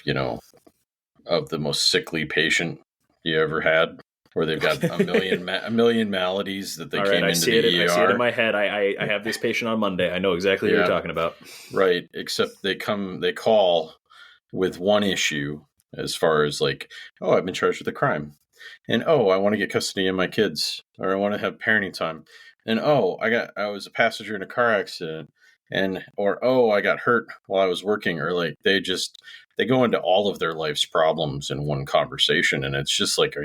of the most sickly patient you ever had, where they've got a million maladies that they came into the ER. I see it in my head. I have this patient on Monday. I know exactly who you're talking about. Right, except they call with one issue as far as like, oh, I've been charged with a crime. And I want to get custody of my kids, or I want to have parenting time. And I was a passenger in a car accident. I got hurt while I was working, or like they go into all of their life's problems in one conversation. And it's just like,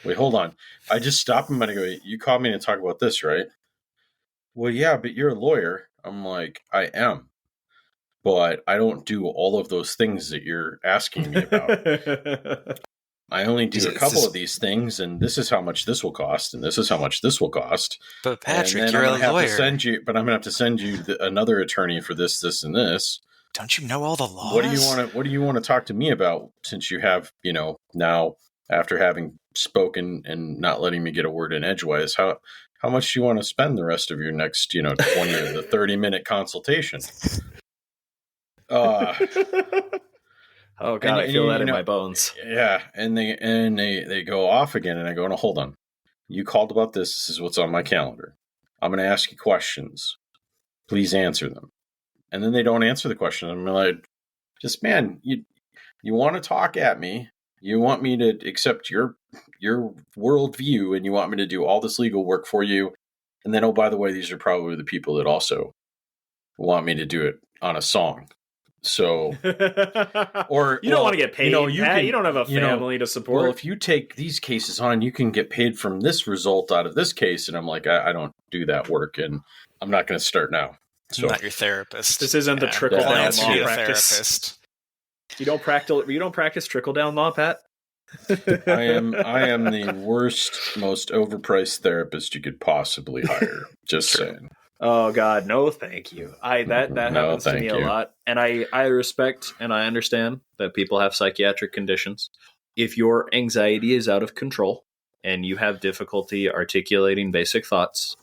wait, hold on. I just stop them and I go, you called me to talk about this, right? Well, yeah, but you're a lawyer. I'm like, I am, but I don't do all of those things that you're asking me about. I only do a couple of these things, and this is how much this will cost, and this is how much this will cost. But Patrick, you're a lawyer. But I'm going to have to send you another attorney for this, this, and this. Don't you know all the laws? What do you want to talk to me about? Since you have, now after having spoken and not letting me get a word in edgewise, how much do you want to spend the rest of your next, 20 or the 30-minute consultation? Oh God, I feel that in my bones. Yeah, and they go off again, and I go, no, hold on. You called about this. This is what's on my calendar. I'm going to ask you questions. Please answer them. And then they don't answer the question. I'm like, just man, you want to talk at me. You want me to accept your worldview, and you want me to do all this legal work for you. And then, by the way, these are probably the people that also want me to do it on a song. So, or you don't want to get paid. You don't have a family to support. Well, if you take these cases on, you can get paid from this result out of this case. And I'm like, I don't do that work, and I'm not going to start now. So, I'm not your therapist. This isn't the trickle down law practice. You don't practice trickle down law, Pat. I am the worst, most overpriced therapist you could possibly hire. Just saying. Oh God, no, thank you. That happens to me a lot, and I respect and I understand that people have psychiatric conditions. If your anxiety is out of control and you have difficulty articulating basic thoughts,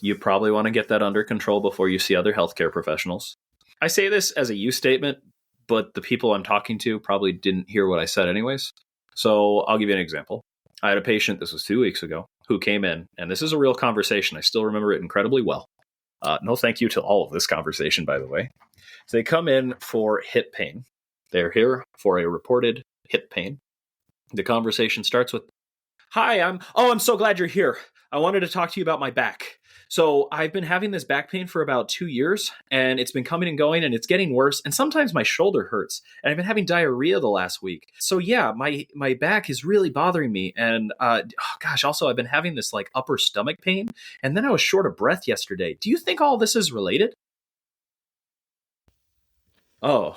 you probably want to get that under control before you see other healthcare professionals. I say this as a you statement, but the people I'm talking to probably didn't hear what I said anyways. So I'll give you an example. I had a patient, this was 2 weeks ago, who came in, and this is a real conversation. I still remember it incredibly well. No thank you to all of this conversation, by the way. So they come in for hip pain. They're here for a reported hip pain. The conversation starts with, "Hi, I'm so glad you're here. I wanted to talk to you about my back. So I've been having this back pain for about 2 years, and it's been coming and going, and it's getting worse. And sometimes my shoulder hurts, and I've been having diarrhea the last week. So yeah, my back is really bothering me. And also I've been having this like upper stomach pain, and then I was short of breath yesterday. Do you think all this is related?" "Oh,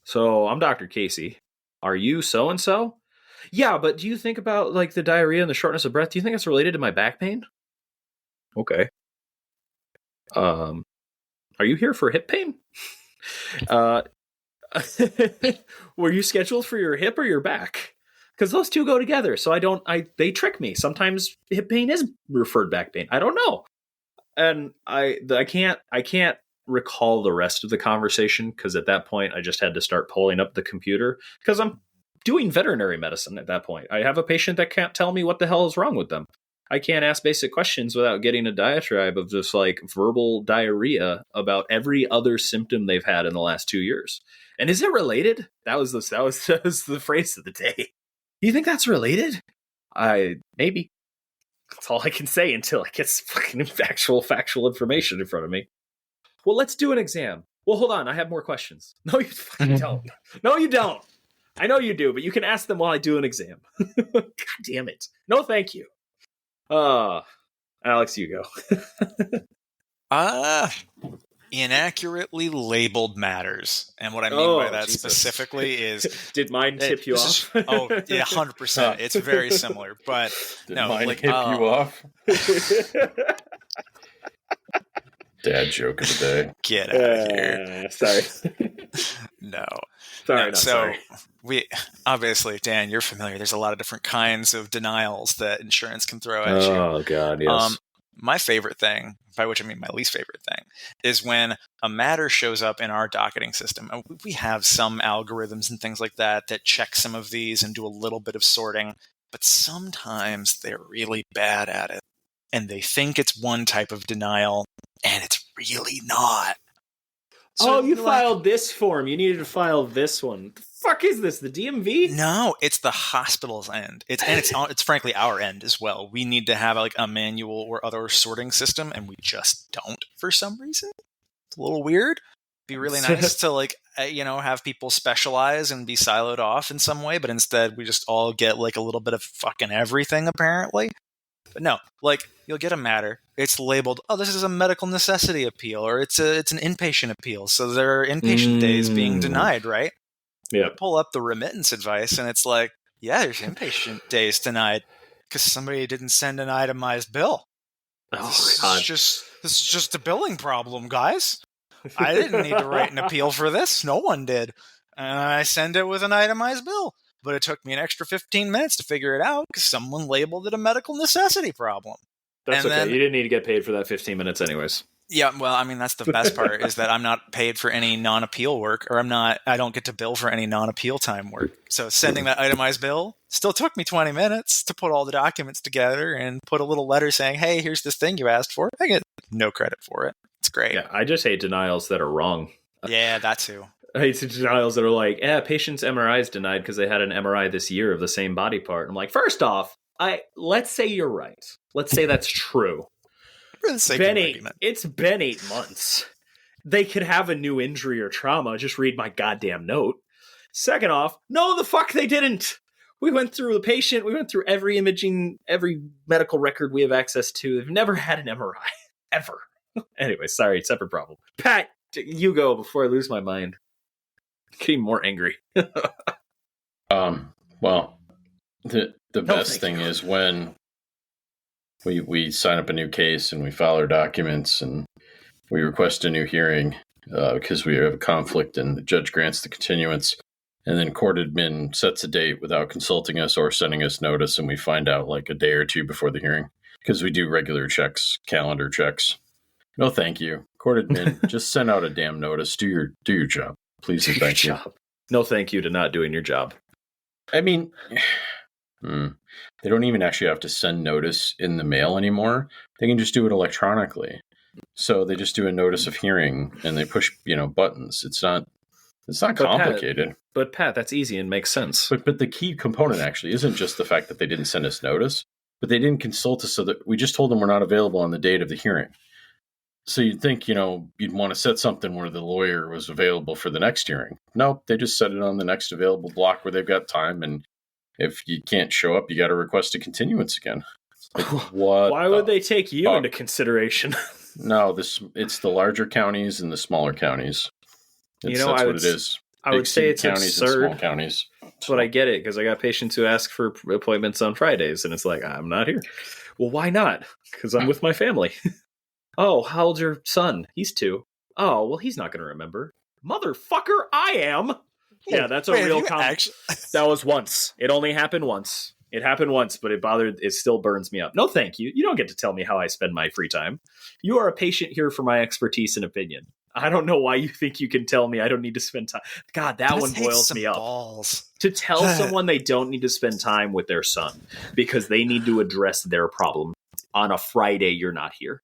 so I'm Dr. Casey. Are you so and so?" "Yeah, but do you think about like the diarrhea and the shortness of breath? Do you think it's related to my back pain?" "Okay. Are you here for hip pain?" uh, "Were you scheduled for your hip or your back? Because those two go together. So they trick me. Sometimes hip pain is referred back pain. I don't know." And I can't recall the rest of the conversation because at that point I just had to start pulling up the computer because I'm doing veterinary medicine at that point. I have a patient that can't tell me what the hell is wrong with them. I can't ask basic questions without getting a diatribe of just like verbal diarrhea about every other symptom they've had in the last 2 years. And is it related? That was the phrase of the day. You think that's related? Maybe. That's all I can say until I get fucking factual information in front of me. "Well, let's do an exam." "Well, hold on. I have more questions." "No, you fucking don't. No, you don't. I know you do, but you can ask them while I do an exam." God damn it. No, thank you. Alex, you go. Inaccurately labeled matters. And what I mean by that Jesus. specifically is... Did mine tip you off? Yeah, 100%. It's very similar. But Did no, mine like, tip you off? Dad joke of the day. Get out of here. Sorry. No. Sorry. We obviously, Dan, you're familiar. There's a lot of different kinds of denials that insurance can throw at you. Oh God, yes. My favorite thing, by which I mean my least favorite thing, is when a matter shows up in our docketing system. And we have some algorithms and things like that check some of these and do a little bit of sorting, but sometimes they're really bad at it. And they think it's one type of denial, and it's really not. So you filed this form. You needed to file this one. What the fuck is this? The DMV? No, it's the hospital's end. It's frankly our end as well. We need to have like a manual or other sorting system, and we just don't for some reason. It's a little weird. Be really nice to like have people specialize and be siloed off in some way, but instead we just all get like a little bit of fucking everything apparently. But no, like you'll get a matter. It's labeled, "Oh, this is a medical necessity appeal," or it's an inpatient appeal. So there are inpatient days being denied, right? Yeah. Pull up the remittance advice, and it's like, yeah, there's inpatient days denied because somebody didn't send an itemized bill. This is just a billing problem, guys. I didn't need to write an appeal for this. No one did. And I send it with an itemized bill. But it took me an extra 15 minutes to figure it out because someone labeled it a medical necessity problem. That's okay. You didn't need to get paid for that 15 minutes anyways. Yeah, well, I mean, that's the best part is that I'm not paid for any non-appeal work, or I don't get to bill for any non-appeal time work. So sending that itemized bill still took me 20 minutes to put all the documents together and put a little letter saying, "Hey, here's this thing you asked for." I get no credit for it. It's great. Yeah, I just hate denials that are wrong. Yeah, that too. I hate denials that are like, patient's MRI is denied because they had an MRI this year of the same body part. I'm like, first off, let's say you're right. Let's say that's true. It's been 8 months. They could have a new injury or trauma. Just read my goddamn note. Second off, no, the fuck they didn't. We went through the patient. We went through every imaging, every medical record we have access to. They've never had an MRI. Ever. Anyway, sorry, separate problem. Pat, you go before I lose my mind. Getting more angry. Well, the best thing is when we sign up a new case and we file our documents and we request a new hearing because we have a conflict and the judge grants the continuance, and then court admin sets a date without consulting us or sending us notice, and we find out like a day or two before the hearing because we do regular checks, calendar checks. No, thank you. Court admin, just send out a damn notice. Do your job. Please and thank you. No thank you to not doing your job. I mean, they don't even actually have to send notice in the mail anymore. They can just do it electronically. So they just do a notice of hearing and they push, buttons. It's not complicated. But Pat, that's easy and makes sense. But the key component actually isn't just the fact that they didn't send us notice, but they didn't consult us, so that we just told them we're not available on the date of the hearing. So you'd think, you'd want to set something where the lawyer was available for the next hearing. Nope, they just set it on the next available block where they've got time, and if you can't show up, you got to request a continuance again. Like, what? Why would they take you into consideration? No, it's the larger counties and the smaller counties. That's what it is. I would say it's counties absurd. And small counties. But I get it, because I got patients who ask for appointments on Fridays, and it's like, I'm not here. Well, why not? Because I'm with my family. Oh, how old's your son? He's 2. Oh, well, he's not going to remember. Motherfucker, I am. Yeah, that's a real comment. That was once. It only happened once. It happened once, but it still burns me up. No, thank you. You don't get to tell me how I spend my free time. You are a patient here for my expertise and opinion. I don't know why you think you can tell me I don't need to spend time. God, that one boils me up. Balls. To tell someone they don't need to spend time with their son because they need to address their problem on a Friday you're not here.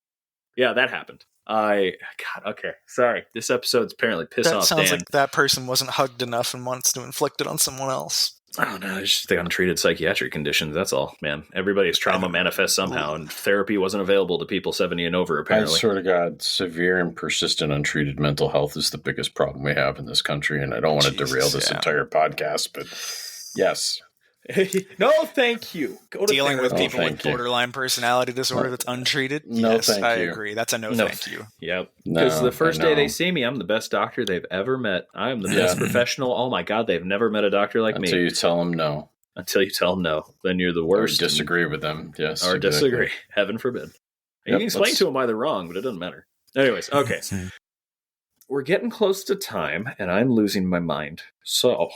Yeah, that happened. Okay. Sorry. This episode's apparently pissed off Dan. That sounds like that person wasn't hugged enough and wants to inflict it on someone else. Oh, no, it's just the untreated psychiatric conditions. That's all, man. Everybody's trauma manifests somehow, and therapy wasn't available to people 70 and over, apparently. I swear to God, severe and persistent untreated mental health is the biggest problem we have in this country, and I don't want to derail this entire podcast, but yes. No, thank you. Dealing with people with borderline personality disorder that's untreated? No, yes, thank you. I agree. That's a no thank you. Yep. Because the first day they see me, I'm the best doctor they've ever met. I am the best professional. Oh my God, they've never met a doctor like me. Until you tell them no. Until you tell them no. Then you're the worst. Or disagree with them. Yes. Or disagree. Heaven forbid. You can explain to them why they're wrong, but it doesn't matter. Anyways, okay. We're getting close to time, and I'm losing my mind. So...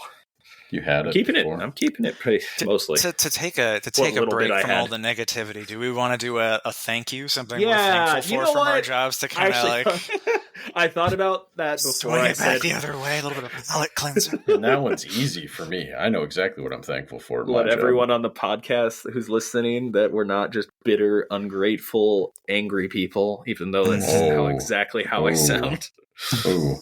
You had it. I'm keeping it pretty mostly. To take a break from all the negativity, do we want to do a thank you, something we're thankful for from our jobs to kind of like... I thought about that before swing it back the other way, a little bit of a palate cleanser. And that one's easy for me. I know exactly what I'm thankful for. Let everyone on the podcast who's listening that we're not just bitter, ungrateful, angry people, even though that's exactly how I sound. Ooh.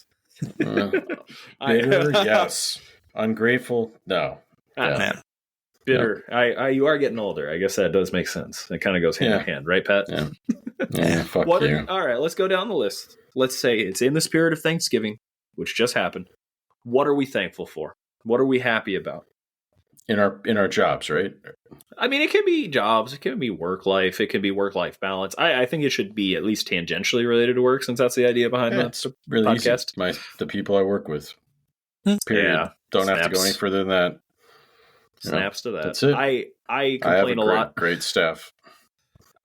Bitter, yes. Ungrateful? No. Man. Bitter. Yep. You are getting older. I guess that does make sense. It kind of goes hand in hand, right, Pat? Yeah. Fuck you. All right, let's go down the list. Let's say it's in the spirit of Thanksgiving, which just happened. What are we thankful for? What are we happy about? In our jobs, right? I mean, it can be jobs. It can be work life. It can be work-life balance. I think it should be at least tangentially related to work, since that's the idea behind the really podcast. Easy. The people I work with. Period. Yeah. Don't have to go any further than that. Snaps to that. That's it. I complain a lot. Great staff.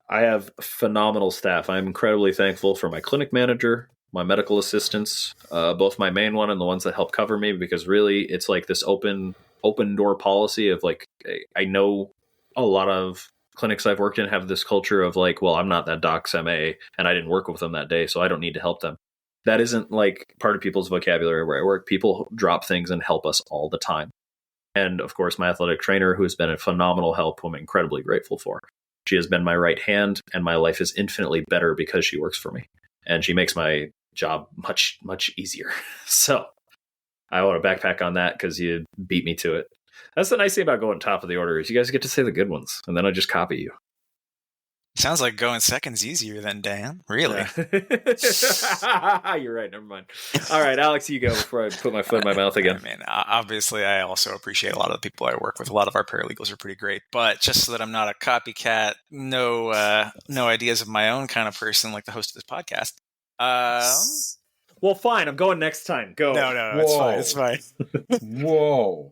I have phenomenal staff. I'm incredibly thankful for my clinic manager, my medical assistants, both my main one and the ones that help cover me, because really it's like this open door policy of like, I know a lot of clinics I've worked in have this culture of like, well, I'm not that doc's MA and I didn't work with them that day, so I don't need to help them. That isn't like part of people's vocabulary where I work. People drop things and help us all the time. And of course, my athletic trainer, who's been a phenomenal help, who I'm incredibly grateful for. She has been my right hand, and my life is infinitely better because she works for me. And she makes my job much, much easier. So I want to backpack on that because you beat me to it. That's the nice thing about going top of the order is you guys get to say the good ones, and then I just copy you. Sounds like going second's easier than Dan. Really? Yeah. You're right. Never mind. All right, Alex, you go before I put my foot in my mouth again. I mean, obviously, I also appreciate a lot of the people I work with. A lot of our paralegals are pretty great. But just so that I'm not a copycat, no ideas of my own kind of person like the host of this podcast. Well, fine. I'm going next time. Go. No. It's fine. Whoa.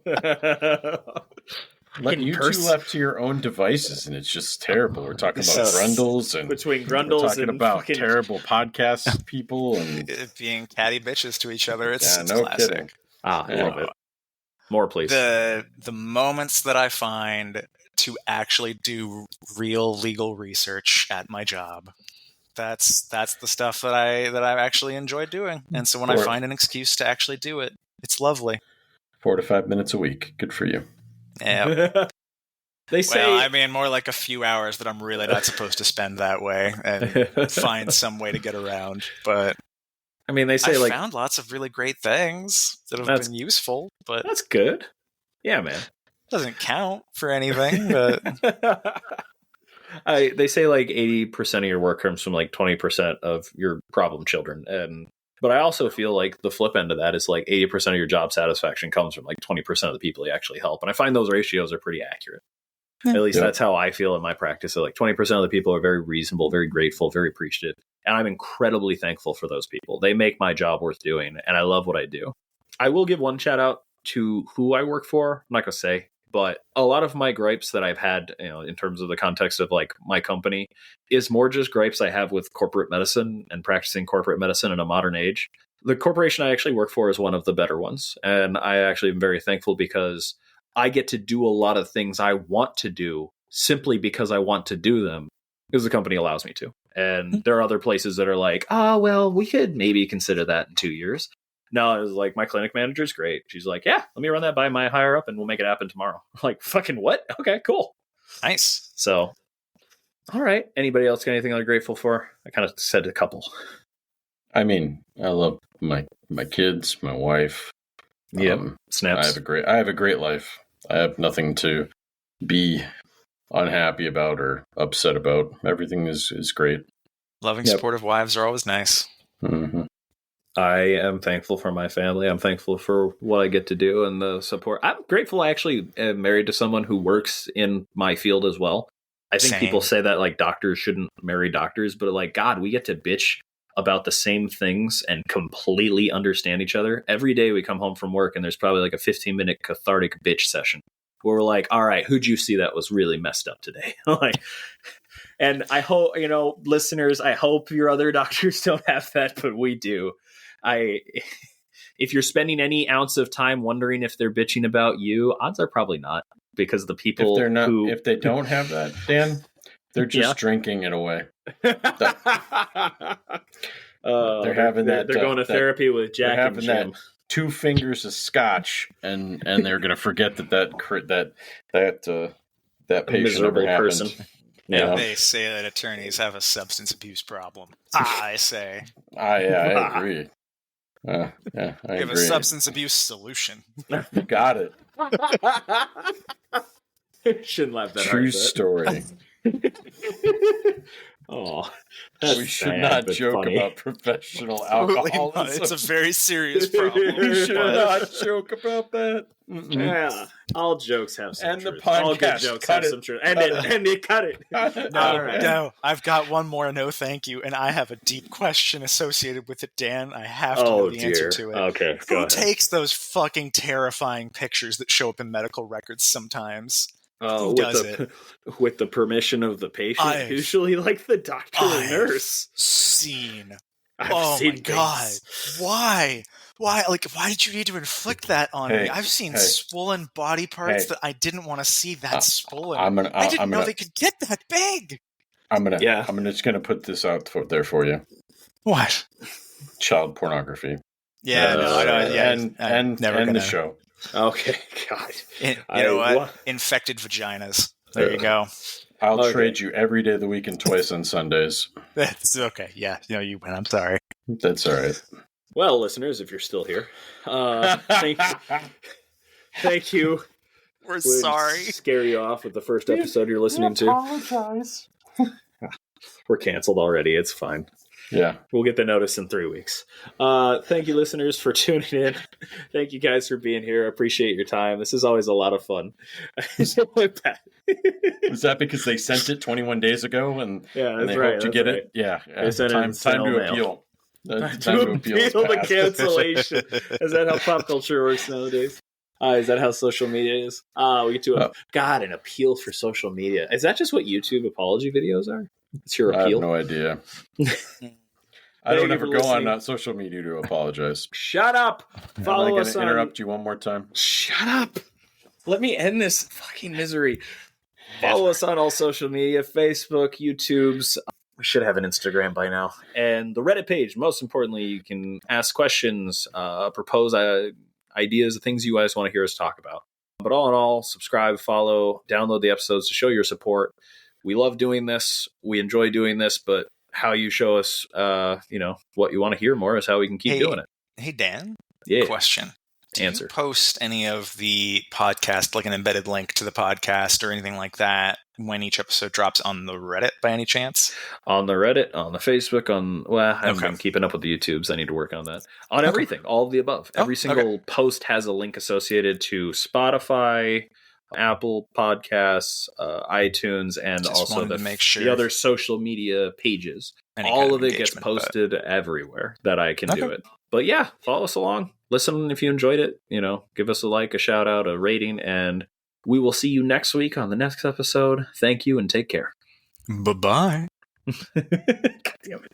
You two left to your own devices, and it's just terrible. We're talking about Grundles, and between Grundles we're talking about terrible podcast people and being catty bitches to each other. It's classic. Kidding. I love it. More, please. The moments that I find to actually do real legal research at my job. That's the stuff that I actually enjoy doing. And so when I find an excuse to actually do it, it's lovely. 4 to 5 minutes a week. Good for you. Yeah. They say, well, I mean, more like a few hours that I'm really not supposed to spend that way and find some way to get around. But I mean, they say I like found lots of really great things that have been useful, but that's good. Yeah, man. Doesn't count for anything. But they say like 80% of your work comes from like 20% of your problem children, but I also feel like the flip end of that is like 80% of your job satisfaction comes from like 20% of the people you actually help, and I find those ratios are pretty accurate. At least that's how I feel in my practice. So like 20% of the people are very reasonable, very grateful, very appreciative, and I'm incredibly thankful for those people. They make my job worth doing, and I love what I do. I will give one shout out to who I work for. I'm not gonna say. But a lot of my gripes that I've had, in terms of the context of like my company, is more just gripes I have with corporate medicine and practicing corporate medicine in a modern age. The corporation I actually work for is one of the better ones. And I actually am very thankful because I get to do a lot of things I want to do simply because I want to do them because the company allows me to. And there are other places that are like, oh, well, we could maybe consider that in 2 years. No, it was like, my clinic manager's great. She's like, yeah, let me run that by my higher up and we'll make it happen tomorrow. I'm like, fucking what? Okay, cool. Nice. So, all right. Anybody else got anything they're grateful for? I kind of said a couple. I mean, I love my kids, my wife. Snaps. I have a great life. I have nothing to be unhappy about or upset about. Everything is great. Loving, supportive wives are always nice. Mm-hmm. I am thankful for my family. I'm thankful for what I get to do and the support. I'm grateful I actually am married to someone who works in my field as well. I think people say that like doctors shouldn't marry doctors, but like, God, we get to bitch about the same things and completely understand each other. Every day we come home from work and there's probably like a 15-minute cathartic bitch session where we're like, all right, who'd you see that was really messed up today? Like, and I hope, listeners, I hope your other doctors don't have that, but we do. If you're spending any ounce of time wondering if they're bitching about you, odds are probably not, because the people if they don't have that, Dan, they're just drinking it away. They're having that. They're going to therapy with Jack and Jim. That 2 fingers of scotch, and they're going to forget that patient ever person. Yeah, they say that attorneys have a substance abuse problem. I say, I agree. I have a substance abuse solution. Got it. Shouldn't laugh that True story. Oh, we should not joke about professional alcoholism. It's a very serious problem. We should not joke about that. Mm-mm. Yeah, all jokes have some truth. The podcast, all good jokes have some truth. And they cut it. No, I've got one more. No, thank you. And I have a deep question associated with it, Dan. I have to know the answer to it. Okay, Who takes those fucking terrifying pictures that show up in medical records sometimes? Who does it? With the permission of the patient, usually like the doctor or nurse. I've seen my God. Why? Like, why did you need to inflict that on me? I've seen swollen body parts that I didn't want to see that swollen. I didn't know they could get that big. I'm just gonna put this out there for you. What? Child pornography. Yeah, no, I know. Yeah, and the show. Okay, God. You know what? Infected vaginas. There you go. I'll trade you every day of the week and twice on Sundays. That's okay. Yeah, you win. I'm sorry. That's all right. Well, listeners, if you're still here, thank you. We're sorry. Scare you off with the first episode you're listening to. Apologize. We're canceled already. It's fine. Yeah. We'll get the notice in 3 weeks. Thank you, listeners, for tuning in. Thank you guys for being here. I appreciate your time. This is always a lot of fun. Was that because they sent it 21 days ago and they hoped you get it? Yeah. Time to appeal. Time to appeal the cancellation. Is that how pop culture works nowadays? Is that how social media is? We get to an appeal for social media. Is that just what YouTube apology videos are? It's your appeal? I have no idea. I don't ever go on social media to apologize. Shut up! Follow us on... interrupt you one more time? Shut up! Let me end this fucking misery. Follow us on all social media, Facebook, YouTube's. We should have an Instagram by now. And the Reddit page. Most importantly, you can ask questions, propose ideas, things you guys want to hear us talk about. But all in all, subscribe, follow, download the episodes to show your support. We love doing this. We enjoy doing this, but how you show us, what you want to hear more is how we can keep doing it. Hey, Dan. Yeah. Question. Do Answer. you post any of the podcast, like an embedded link to the podcast or anything like that, when each episode drops on the Reddit by any chance? On the Reddit, on the Facebook, I haven't been keeping up with the YouTubes. I need to work on that. On everything, all of the above. Every single post has a link associated to Spotify, Apple Podcasts, iTunes, and Just also the other social media pages. All of it gets posted everywhere that I can do it. But yeah, follow us along. Listen if you enjoyed it. Give us a like, a shout out, a rating, and we will see you next week on the next episode. Thank you and take care. Bye-bye. God damn it.